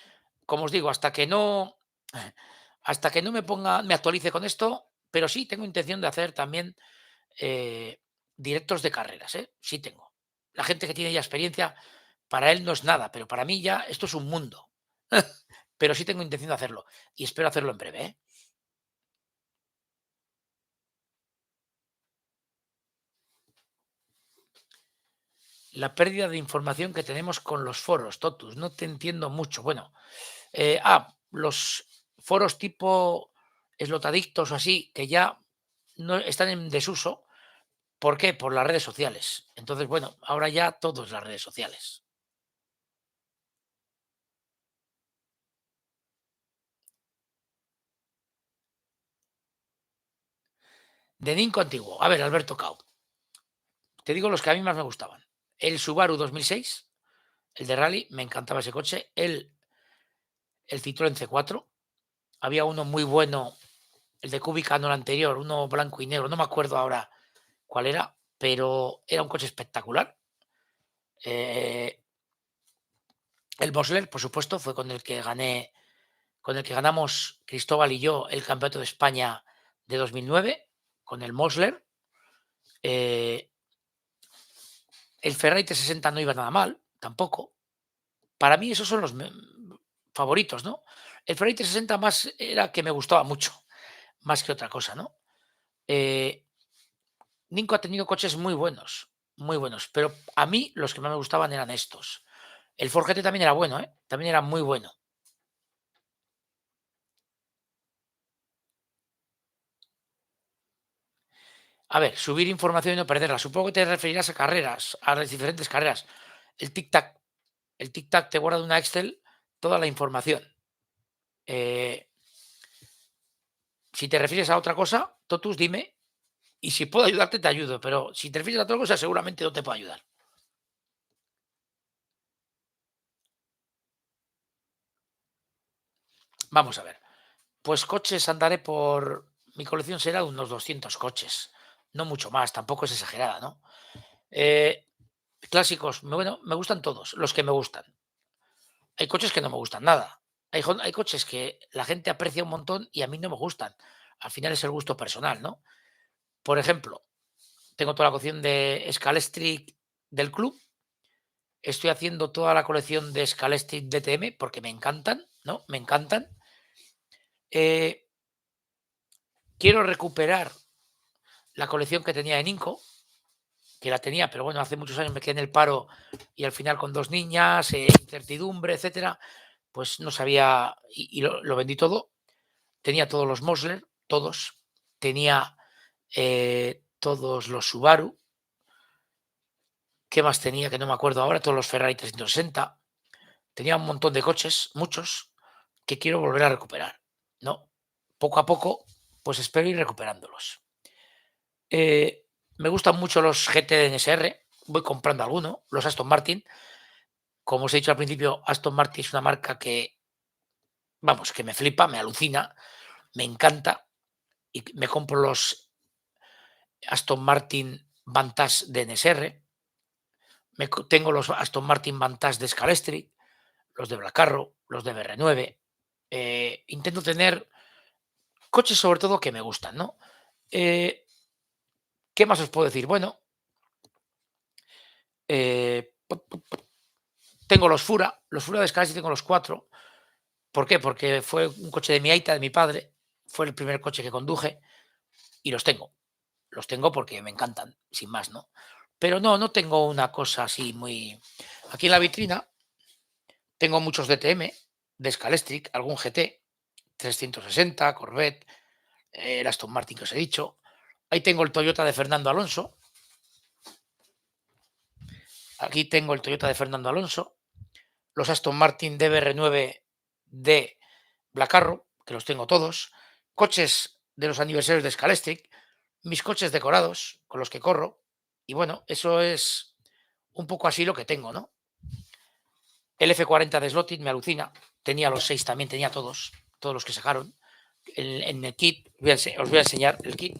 Speaker 1: Como os digo, hasta que no me actualice con esto, pero sí tengo intención de hacer también eh, directos de carreras, ¿eh? Sí tengo. La gente que tiene ya experiencia, para él no es nada, pero para mí ya esto es un mundo. Pero sí tengo intención de hacerlo y espero hacerlo en breve, ¿eh? La pérdida de información que tenemos con los foros, Totus, no te entiendo mucho. Bueno, los foros tipo Slotadictos o así, que ya no están en desuso. ¿Por qué? Por las redes sociales. Entonces, bueno, ahora ya todo es las redes sociales. De Ninco antiguo. A ver, Alberto Cao. Te digo los que a mí más me gustaban. El Subaru 2006, el de Rally, me encantaba ese coche. El Citroën C4. Había uno muy bueno, el de Kubica, no el anterior, uno blanco y negro. No me acuerdo ahora cuál era, pero era un coche espectacular. Eh, el Mosler, por supuesto, fue con el que ganamos Cristóbal y yo el Campeonato de España de 2009, con el Mosler. Eh, el Ferrari 360 no iba nada mal, tampoco. Para mí esos son los favoritos, ¿no? El Ferrari 360 más era que me gustaba mucho, más que otra cosa, ¿no? Eh, Ninco ha tenido coches muy buenos, pero a mí los que más me gustaban eran estos. El Ford GT también era bueno, ¿eh? También era muy bueno. A ver, subir información y no perderla. Supongo que te referirás a carreras, a las diferentes carreras. El tic-tac. El tic-tac te guarda en una Excel toda la información. Eh, si te refieres a otra cosa, Totus, dime. Y si puedo ayudarte, te ayudo. Pero si te refieres a otra cosa, seguramente no te puedo ayudar. Vamos a ver. Pues coches andaré por. Mi colección será de unos 200 coches. No mucho más, tampoco es exagerada, ¿no? Eh, Clásicos, bueno, me gustan todos, los que me gustan. Hay coches que no me gustan nada. Hay coches que la gente aprecia un montón y a mí no me gustan. Al final es el gusto personal, ¿no? Por ejemplo, tengo toda la colección de Scalextric del club. Estoy haciendo toda la colección de Scalextric DTM porque me encantan, ¿no? Me encantan. Eh, Quiero recuperar la colección que tenía de Ninco, que la tenía, pero bueno, hace muchos años me quedé en el paro y al final con dos niñas, incertidumbre, etcétera, pues no sabía y lo vendí todo. Tenía todos los Mosler, todos. Tenía todos los Subaru. ¿Qué más tenía? Que no me acuerdo ahora. Todos los Ferrari 360. Tenía un montón de coches, muchos, que quiero volver a recuperar. ¿No? Poco a poco, pues espero ir recuperándolos. Me gustan mucho los GT de NSR. Voy comprando alguno. Los Aston Martin. Como os he dicho al principio, Aston Martin es una marca que, vamos, que me flipa, me alucina, me encanta. Y me compro los Aston Martin Vantage de NSR. Tengo los Aston Martin Vantage de Scalestri, los de Black Arrow, los de BR9. Intento tener coches sobre todo que me gustan, ¿no? Eh, ¿Qué más os puedo decir? Bueno, tengo los Fura de Scalestri tengo los cuatro. ¿Por qué? Porque fue un coche de mi aita, de mi padre. Fue el primer coche que conduje y los tengo. Los tengo porque me encantan, sin más, ¿no? Pero no, no tengo una cosa así muy. Aquí en la vitrina tengo muchos DTM de Scalextric, algún GT, 360, Corvette, el Aston Martin que os he dicho. Ahí tengo el Toyota de Fernando Alonso. Aquí tengo el Toyota de Fernando Alonso. Los Aston Martin DBR9 de Black Arrow, que los tengo todos. Coches de los aniversarios de Scalextric. Mis coches decorados con los que corro. Y bueno, eso es un poco así lo que tengo, ¿no? El F40 de Slotted me alucina. Tenía los 6 también, tenía todos los que sacaron. En el kit, os voy a enseñar el kit.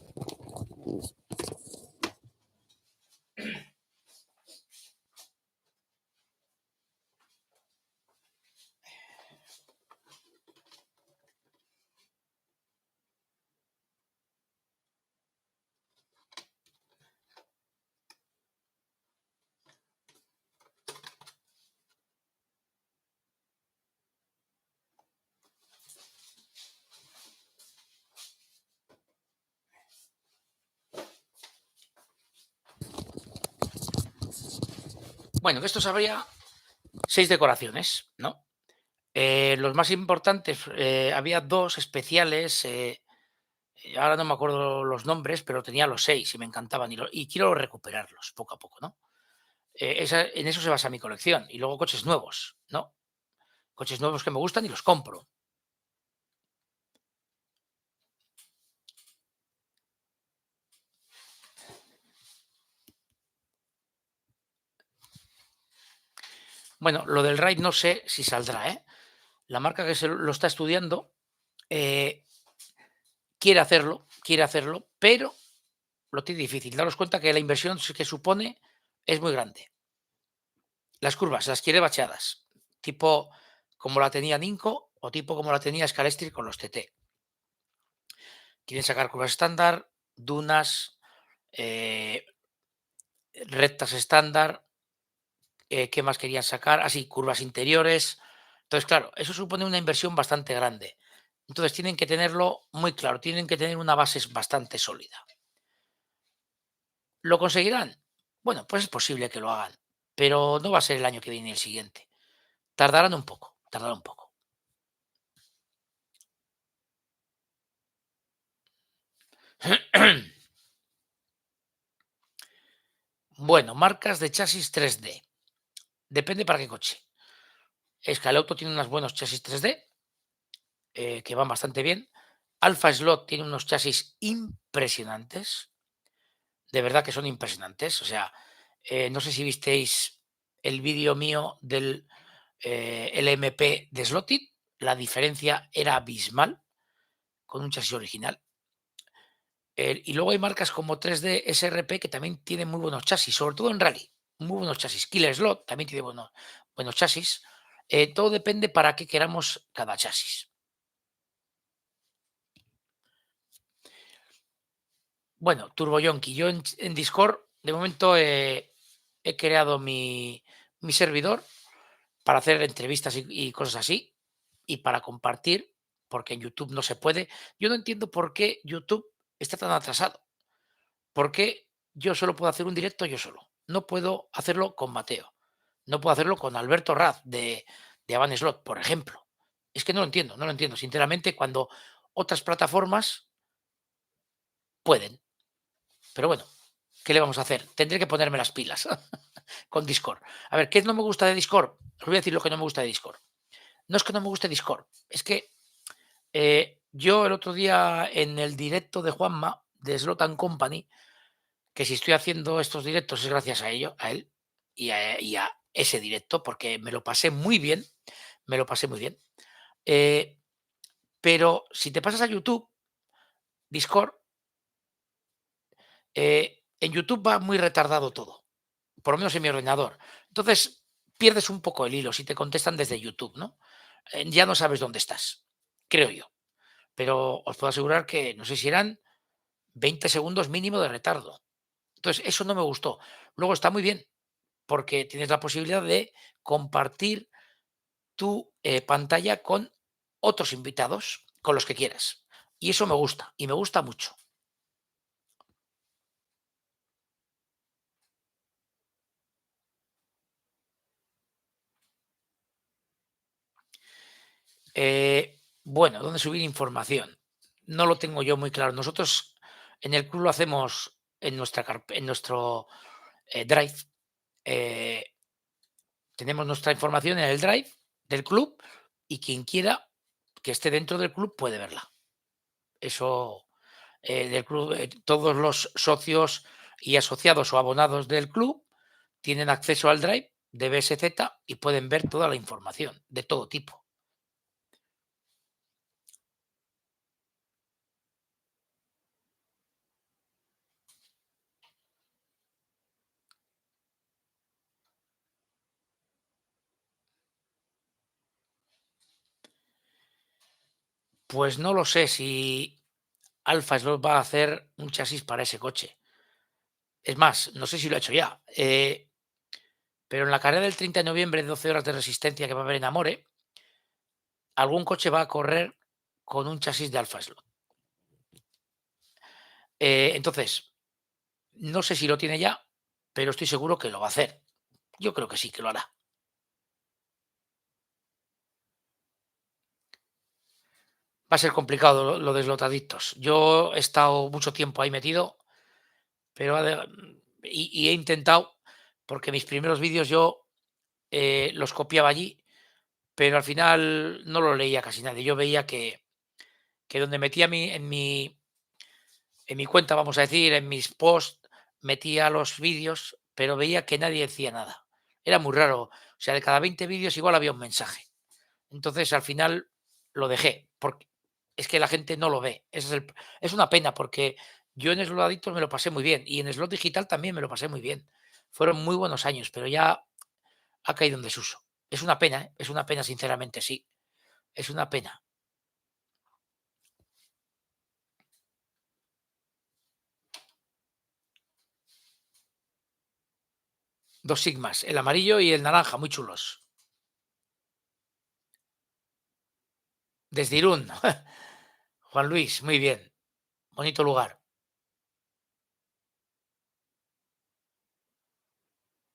Speaker 1: Bueno, de estos habría 6 decoraciones, ¿no? Los más importantes, había 2 especiales, ahora no me acuerdo los nombres, pero tenía los 6 y me encantaban y quiero recuperarlos poco a poco, ¿no? En eso se basa mi colección. Y luego coches nuevos, ¿no? Coches nuevos que me gustan y los compro. Bueno, lo del RAID no sé si saldrá, ¿eh? La marca que se lo está estudiando eh, quiere hacerlo, pero lo tiene difícil. Daros cuenta que la inversión que supone es muy grande. Las curvas las quiere bacheadas, tipo como la tenía Ninco o tipo como la tenía Scalextric con los TT. Quieren sacar curvas estándar, dunas, eh, rectas estándar. ¿Qué más querían sacar? Así, curvas interiores. Entonces, claro, eso supone una inversión bastante grande. Entonces, tienen que tenerlo muy claro, tienen que tener una base bastante sólida. ¿Lo conseguirán? Bueno, pues es posible que lo hagan, pero no va a ser el año que viene ni el siguiente. Tardarán un poco, tardarán un poco. Bueno, marcas de chasis 3D. Depende para qué coche. Scalauto tiene unos buenos chasis 3D que van bastante bien. Alfa Slot tiene unos chasis impresionantes. De verdad que son impresionantes. O sea, no sé si visteis el vídeo mío del LMP de Slotted. La diferencia era abismal con un chasis original. Y luego hay marcas como 3D SRP que también tienen muy buenos chasis, sobre todo en rally. Muy buenos chasis. Killer Slot también tiene buenos chasis. Todo depende para qué queramos cada chasis. Bueno, Turbo Yonki. Yo en Discord, de momento, he creado mi servidor para hacer entrevistas y cosas así, y para compartir, porque en YouTube no se puede. Yo no entiendo por qué YouTube está tan atrasado. ¿Por qué yo solo puedo hacer un directo yo solo? No puedo hacerlo con Mateo. No puedo hacerlo con Alberto Raz de Avan Slot, por ejemplo. Es que no lo entiendo, no lo entiendo. Sinceramente, cuando otras plataformas pueden. Pero bueno, ¿qué le vamos a hacer? Tendré que ponerme las pilas con Discord. A ver, ¿qué no me gusta de Discord? Os voy a decir lo que no me gusta de Discord. No es que no me guste Discord, es que yo el otro día en el directo de Juanma, de Slot and Company, que si estoy haciendo estos directos es gracias a ello, a él y a ese directo, porque me lo pasé muy bien, me lo pasé muy bien. Pero si te pasas a YouTube, Discord, en YouTube va muy retardado todo, por lo menos en mi ordenador. Entonces, pierdes un poco el hilo si te contestan desde YouTube, ¿no? Ya no sabes dónde estás, creo yo. Pero os puedo asegurar que no sé si eran 20 segundos mínimo de retardo. Entonces, eso no me gustó. Luego está muy bien, porque tienes la posibilidad de compartir tu pantalla con otros invitados, con los que quieras. Y eso me gusta, y me gusta mucho. Bueno, ¿dónde subir información? No lo tengo yo muy claro. Nosotros en el club lo hacemos en nuestro, Drive. eh, Tenemos nuestra información en el Drive del club y quien quiera que esté dentro del club puede verla. Eso, del club, todos los socios y asociados o abonados del club tienen acceso al Drive de BSZ y pueden ver toda la información de todo tipo. Pues no lo sé si Alfa Slot va a hacer un chasis para ese coche. Es más, no sé si lo ha hecho ya. Pero en la carrera del 30 de noviembre, 12 horas de resistencia que va a haber en Amore, algún coche va a correr con un chasis de Alfa Slot. Entonces, no sé si lo tiene ya, pero estoy seguro que lo va a hacer. Yo creo que sí, que lo hará. Va a ser complicado lo de Slotadictos. Yo he estado mucho tiempo ahí metido, pero y he intentado, porque mis primeros vídeos yo los copiaba allí, pero al final no lo leía casi nadie. Yo veía que donde metía en mi cuenta, vamos a decir, en mis posts, metía los vídeos, pero veía que nadie decía nada. Era muy raro. O sea, de cada 20 vídeos igual había un mensaje. Entonces, al final lo dejé, porque es que la gente no lo ve. Es una pena, porque yo en Slot Addictos me lo pasé muy bien y en Slot Digital también me lo pasé muy bien. Fueron muy buenos años, pero ya ha caído en desuso. Es una pena, ¿eh? Es una pena, sinceramente, sí. Es una pena. 2 Sigmas, el amarillo y el naranja, muy chulos. Desde Irún. Juan Luis, muy bien. Bonito lugar.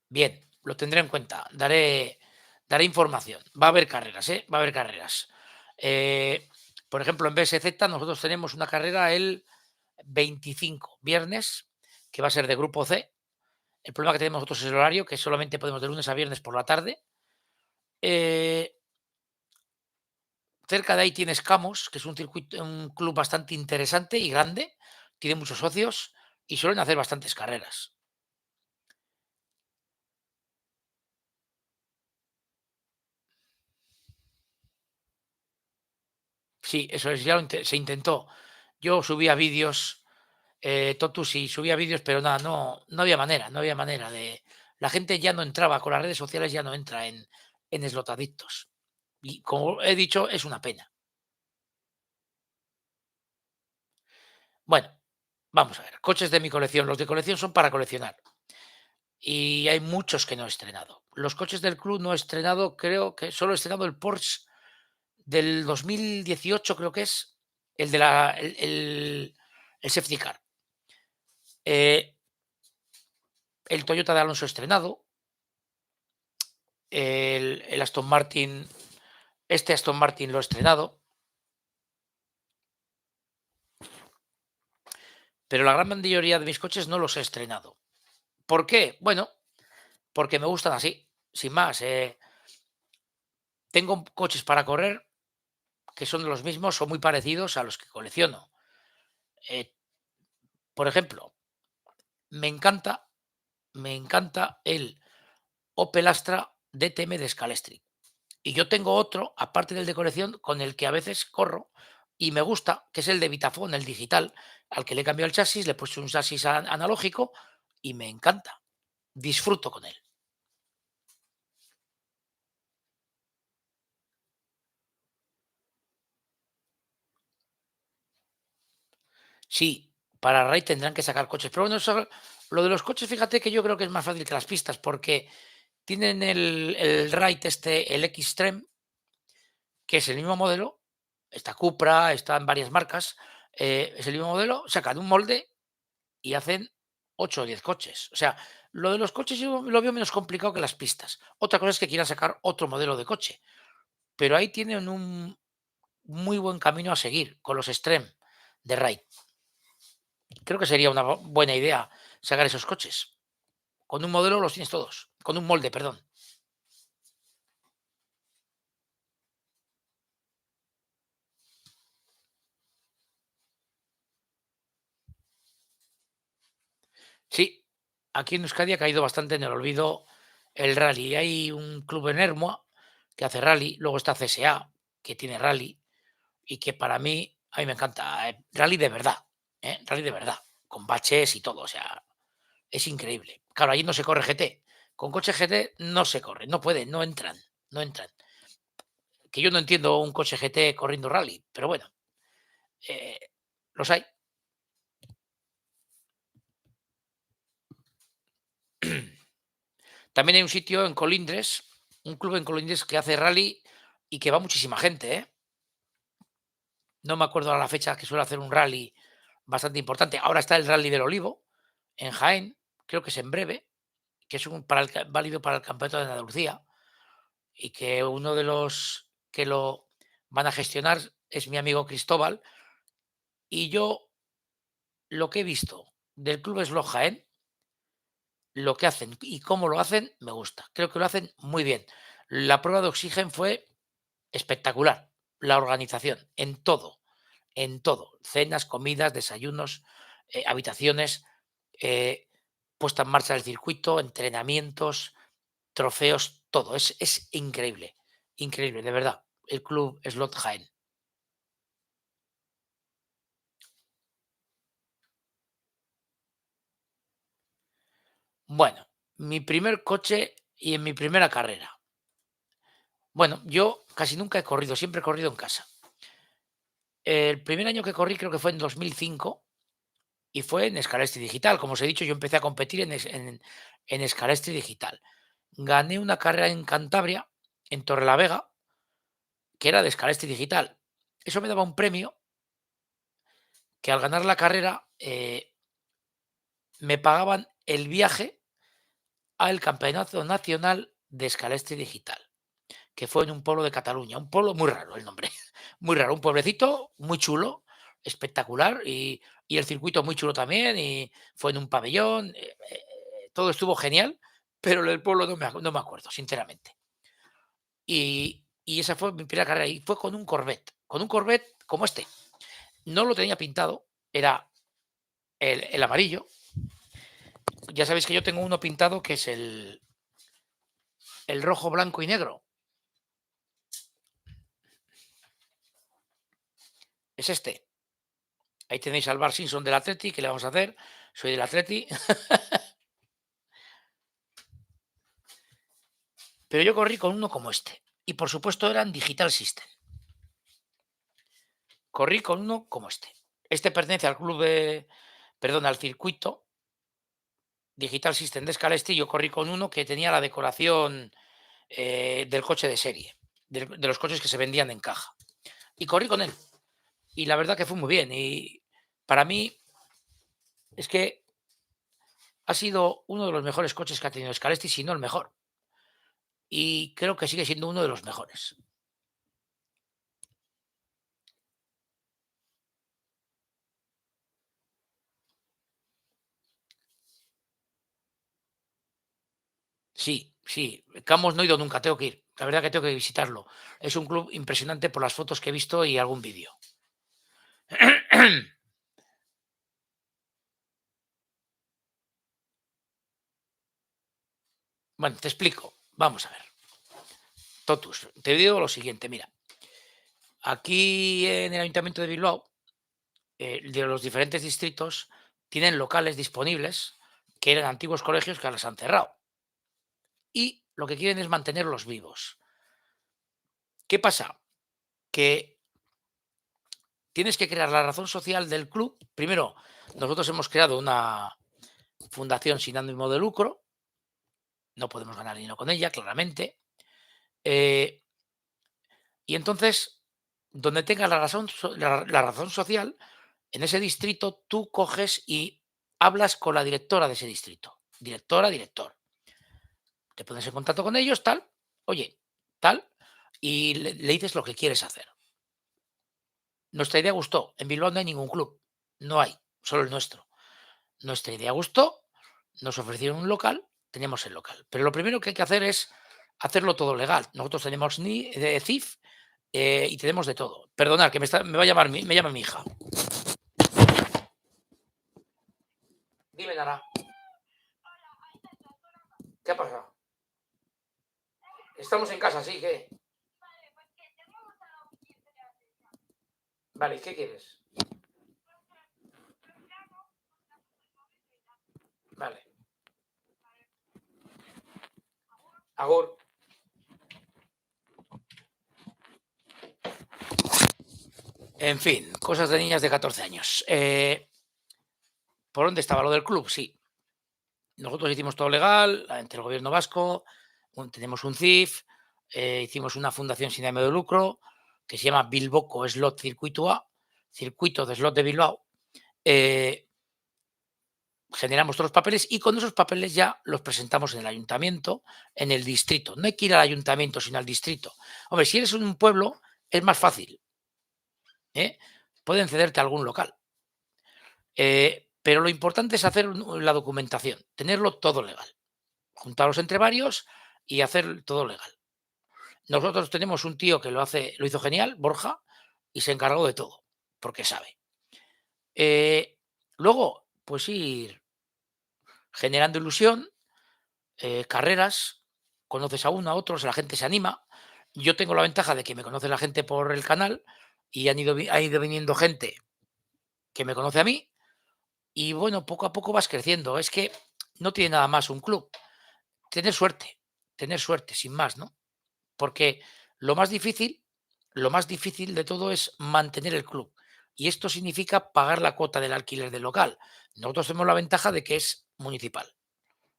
Speaker 1: Bien, lo tendré en cuenta. Daré información. Va a haber carreras, ¿eh? Va a haber carreras. Por ejemplo, en BSZ nosotros tenemos una carrera el 25, viernes, que va a ser de grupo C. El problema que tenemos nosotros es el horario, que solamente podemos de lunes a viernes por la tarde. Eh, Cerca de ahí tienes Camos, que es un club bastante interesante y grande. Tiene muchos socios y suelen hacer bastantes carreras. Sí, eso es, ya se intentó. Yo subía vídeos, Totu sí, subía vídeos, pero nada, no había manera, no había manera de. La gente ya no entraba, con las redes sociales ya no entra en Eslotadictos. Y como he dicho, es una pena. Bueno, vamos a ver, coches de mi colección. Los de colección son para coleccionar. Y hay muchos que no he estrenado. Los coches del club no he estrenado, creo que solo he estrenado el Porsche del 2018, creo que es, el de el safety car. Eh, el Toyota de Alonso estrenado, el Aston Martin, este Aston Martin lo he estrenado, pero la gran mayoría de mis coches no los he estrenado. ¿Por qué? Bueno, porque me gustan así, sin más. Tengo coches para correr que son los mismos o muy parecidos a los que colecciono. Eh, por ejemplo, me encanta, me encanta el Opel Astra DTM de Scalestri. Y yo tengo otro, aparte del de colección, con el que a veces corro y me gusta, que es el de Vitafone, el digital, al que le he cambiado el chasis, le he puesto un chasis analógico y me encanta. Disfruto con él. Sí, para Ray tendrán que sacar coches. Pero bueno, lo de los coches, fíjate que yo creo que es más fácil que las pistas, porque tienen el Ride este, el Xtreme, que es el mismo modelo, está Cupra, están varias marcas, es el mismo modelo, sacan un molde y hacen 8 o 10 coches. O sea, lo de los coches yo lo veo menos complicado que las pistas. Otra cosa es que quieran sacar otro modelo de coche, pero ahí tienen un. muy buen camino a seguir con los Extreme de Raid. Creo que sería una buena idea sacar esos coches. Con un modelo los tienes todos. Con un molde, perdón. Sí, aquí en Euskadi ha caído bastante en el olvido el rally. Hay un club en Ermua que hace rally, luego está CSA, que tiene rally, y que para mí, a mí me encanta. Rally de verdad, rally de verdad, con baches y todo, o sea, es increíble. Claro, allí no se corre GT. Con coche GT no se corre, no pueden, no entran, no entran. Que yo no entiendo un coche GT corriendo rally, pero bueno, eh, los hay. También hay un sitio en Colindres, un club en Colindres que hace rally y que va muchísima gente, ¿eh? No me acuerdo a la fecha que suele hacer un rally bastante importante. Ahora está el Rally del Olivo en Jaén, creo que es en breve, que es válido para el Campeonato de Andalucía y que uno de los que lo van a gestionar es mi amigo Cristóbal. Y yo lo que he visto del Club Slot Jaén, lo que hacen y cómo lo hacen, me gusta. Creo que lo hacen muy bien. La prueba de oxígeno fue espectacular, la organización, en todo, cenas, comidas, desayunos, habitaciones, eh, puesta en marcha del circuito, entrenamientos, trofeos, todo. Es increíble, increíble, de verdad. El club Slot Jaén. Bueno, mi primer coche y en mi primera carrera. Bueno, yo casi nunca he corrido, siempre he corrido en casa. El primer año que corrí creo que fue en 2005 y fue en Scalextric Digital. Como os he dicho, yo empecé a competir en Scalextric Digital. Gané una carrera en Cantabria, en Torrelavega, que era de Scalextric Digital. Eso me daba un premio que al ganar la carrera me pagaban el viaje al Campeonato Nacional de Scalextric Digital, que fue en un pueblo de Cataluña. Un pueblo muy raro el nombre, muy raro. Un pueblecito muy chulo, espectacular y el circuito muy chulo también. Y fue en un pabellón. Todo estuvo genial, pero el pueblo no me acuerdo, sinceramente. Y esa fue mi primera carrera y fue con un Corvette como este. No lo tenía pintado, era el amarillo. Ya sabéis que yo tengo uno pintado que es el rojo, blanco y negro. Es este. Ahí tenéis al Bar Simpson del Atleti, ¿qué le vamos a hacer? Soy del Atleti. Pero yo corrí con uno como este. Y por supuesto eran Digital System. Corrí con uno como este. Este pertenece al club de, perdón, al circuito Digital System de Scalextric. Yo corrí con uno que tenía la decoración del coche de serie, de los coches que se vendían en caja. Y corrí con él. Y la verdad que fue muy bien. Y para mí es que ha sido uno de los mejores coches que ha tenido Scalextric, si no el mejor. Y creo que sigue siendo uno de los mejores. Sí, sí. Camos no he ido nunca, tengo que ir. La verdad que tengo que visitarlo. Es un club impresionante por las fotos que he visto y algún vídeo. Bueno, te explico. Vamos a ver. Totus, te digo lo siguiente, mira. Aquí en el Ayuntamiento de Bilbao, de los diferentes distritos, tienen locales disponibles que eran antiguos colegios que ahora se han cerrado. Y lo que quieren es mantenerlos vivos. ¿Qué pasa? Que tienes que crear la razón social del club. Primero, nosotros hemos creado una fundación sin ánimo de lucro. No podemos ganar dinero con ella, claramente. Eh, y entonces, donde tengas la razón social, en ese distrito tú coges y hablas con la directora de ese distrito. Directora, director. Te pones en contacto con ellos, tal. Oye, tal. Y le dices lo que quieres hacer. Nuestra idea gustó. En Bilbao no hay ningún club, no hay, solo el nuestro. Nuestra idea gustó, nos ofrecieron un local, teníamos el local. Pero lo primero que hay que hacer es hacerlo todo legal. Nosotros tenemos ni CIF y tenemos de todo. Perdonad, que me va a llamar me llama mi hija. Dime, Nara, ¿qué ha pasado? Estamos en casa, sí, ¿qué? Vale, ¿qué quieres? Vale. Agur. En fin, cosas de niñas de 14 años. ¿Por dónde estaba lo del club? Sí. Nosotros hicimos todo legal, ante el gobierno vasco, tenemos un CIF, hicimos una fundación sin ánimo de lucro que se llama Bilboco Slot Circuito A, Circuito de Slot de Bilbao. Generamos todos los papeles y con esos papeles ya los presentamos en el ayuntamiento, en el distrito. No hay que ir al ayuntamiento, sino al distrito. Hombre, si eres un pueblo, es más fácil. Pueden cederte algún local. Pero lo importante es hacer la documentación, tenerlo todo legal. Juntarlos entre varios y hacer todo legal. Nosotros tenemos un tío que lo hizo genial, Borja, y se encargó de todo, porque sabe. Luego, pues ir generando ilusión, carreras, conoces a uno, a otros, la gente se anima. Yo tengo la ventaja de que me conoce la gente por el canal y ha ido viniendo gente que me conoce a mí y bueno, poco a poco vas creciendo. Es que no tiene nada más un club. Tener suerte, sin más, ¿no? Porque lo más difícil, lo más difícil de todo es mantener el club. Y esto significa pagar la cuota del alquiler del local. Nosotros tenemos la ventaja de que es municipal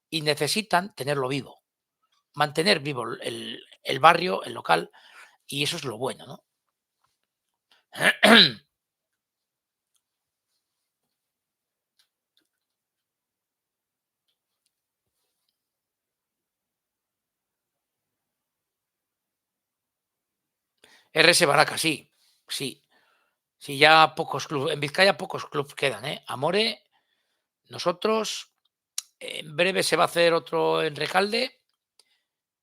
Speaker 1: y necesitan tenerlo vivo, mantener vivo el barrio, el local, y eso es lo bueno, ¿no? RS Baraca, sí, sí, sí, ya pocos clubes, en Vizcaya pocos clubes quedan, ¿eh? Amore, nosotros, en breve se va a hacer otro en Recalde,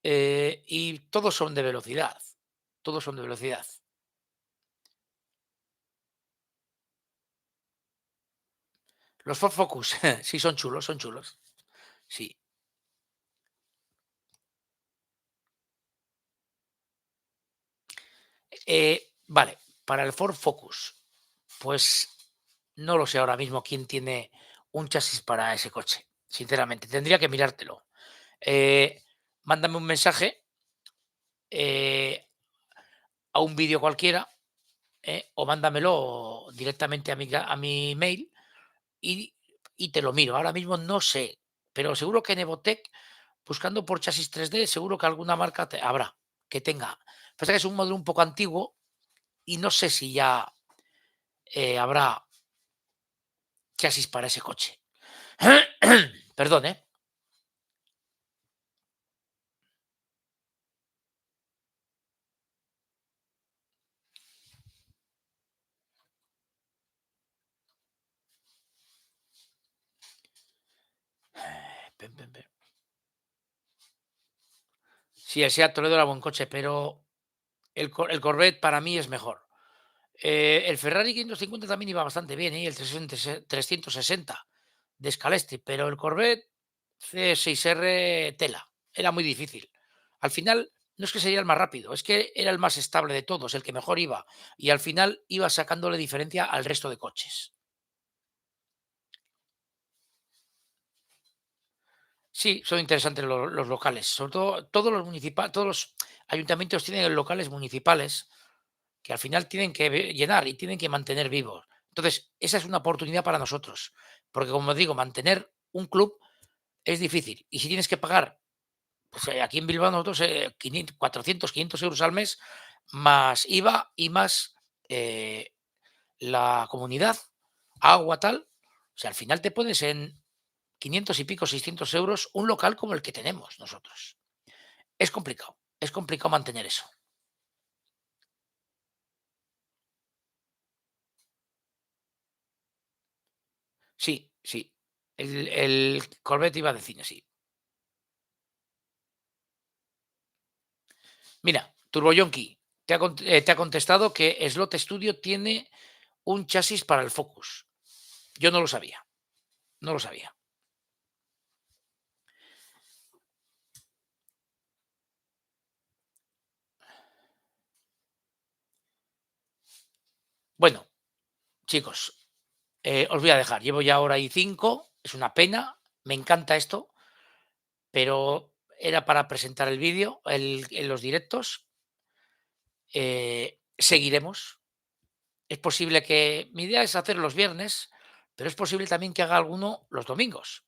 Speaker 1: y todos son de velocidad, todos son de velocidad. Los Ford Focus, sí, son chulos, son chulos. Sí. Vale, para el Ford Focus, pues no lo sé ahora mismo quién tiene un chasis para ese coche. Sinceramente, tendría que mirártelo. Eh, Mándame un mensaje a un vídeo cualquiera o mándamelo directamente a mi mail y, y te lo miro. Ahora mismo no sé, pero seguro que en Evotec, buscando por chasis 3D, seguro que alguna marca habrá que tenga. Pasa que es un modelo un poco antiguo y no sé si ya habrá chasis para ese coche. Perdón, ¿eh? Pem, pem, pem. Sí, el Seat Toledo era buen coche, pero el Corvette para mí es mejor. El Ferrari 550 también iba bastante bien, ¿eh? El 360 de Scalestri, pero el Corvette C6R tela, era muy difícil. Al final, no es que sería el más rápido, es que era el más estable de todos, el que mejor iba, y al final iba sacándole diferencia al resto de coches. Sí, son interesantes los locales, sobre todo todos los ayuntamientos tienen locales municipales que al final tienen que llenar y tienen que mantener vivos. Entonces, esa es una oportunidad para nosotros, porque como digo, mantener un club es difícil. Y si tienes que pagar, pues aquí en Bilbao nosotros 500, 400, 500 euros al mes, más IVA y más eh, la comunidad, agua, tal. O sea, al final te pones en 500 y pico, 600 euros un local como el que tenemos nosotros. Es complicado mantener eso. sí. El Corvette iba de cine, sí. Mira, TurboYonki te ha contestado que Slot Studio tiene un chasis para el Focus. Yo no lo sabía, no lo sabía. Bueno, chicos, os voy a dejar. Llevo ya hora y 5, es una pena, me encanta esto, pero era para presentar el vídeo en los directos. Seguiremos. Es posible que mi idea es hacer los viernes, pero es posible también que haga alguno los domingos.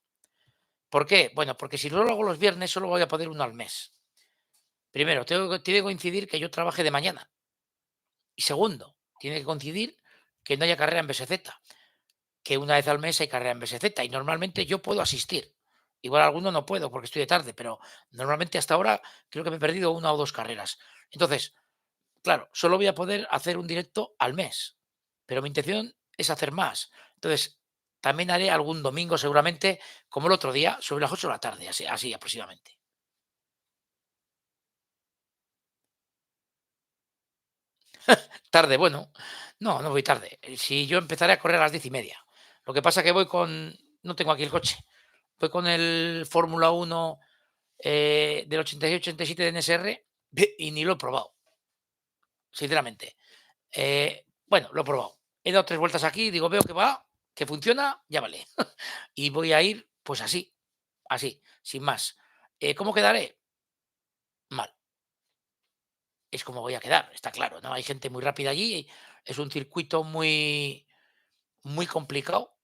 Speaker 1: ¿Por qué? Bueno, porque si no lo hago los viernes, solo voy a poder uno al mes. Primero, tiene que coincidir que yo trabaje de mañana. Y segundo, tiene que coincidir que no haya carrera en BSZ, que una vez al mes hay carrera en BSZ y normalmente yo puedo asistir. Igual alguno no puedo porque estoy de tarde, pero normalmente hasta ahora creo que me he perdido una o dos carreras. Entonces, claro, solo voy a poder hacer un directo al mes, pero mi intención es hacer más. Entonces, también haré algún domingo seguramente, como el otro día, sobre las 8 de la tarde, así aproximadamente. Tarde, bueno, no, no voy tarde. Si yo empezaré a correr a las 10:30. Lo que pasa que voy con, no tengo aquí el coche, voy con el Fórmula 1 del 86-87 de NSR y ni lo he probado, sinceramente. Bueno, lo he probado. He dado 3 vueltas aquí, digo, veo que va, que funciona, ya vale. Y voy a ir, pues así, así, sin más. ¿Cómo quedaré? Mal. Es como voy a quedar, está claro, ¿no? Hay gente muy rápida allí, es un circuito muy complicado,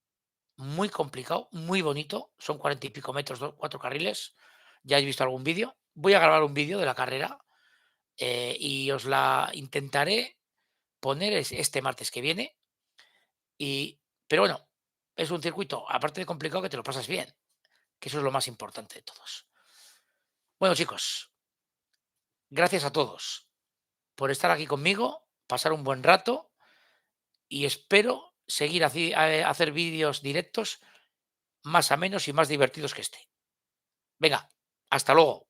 Speaker 1: muy complicado, muy bonito. Son 40 y pico metros, 4 carriles. Ya he visto algún vídeo. Voy a grabar un vídeo de la carrera y os la intentaré poner este martes que viene. Pero bueno, es un circuito, aparte de complicado, que te lo pasas bien, que eso es lo más importante de todos. Bueno, chicos, gracias a todos por estar aquí conmigo, pasar un buen rato y espero seguir hacer vídeos directos más amenos y más divertidos que este. Venga, hasta luego.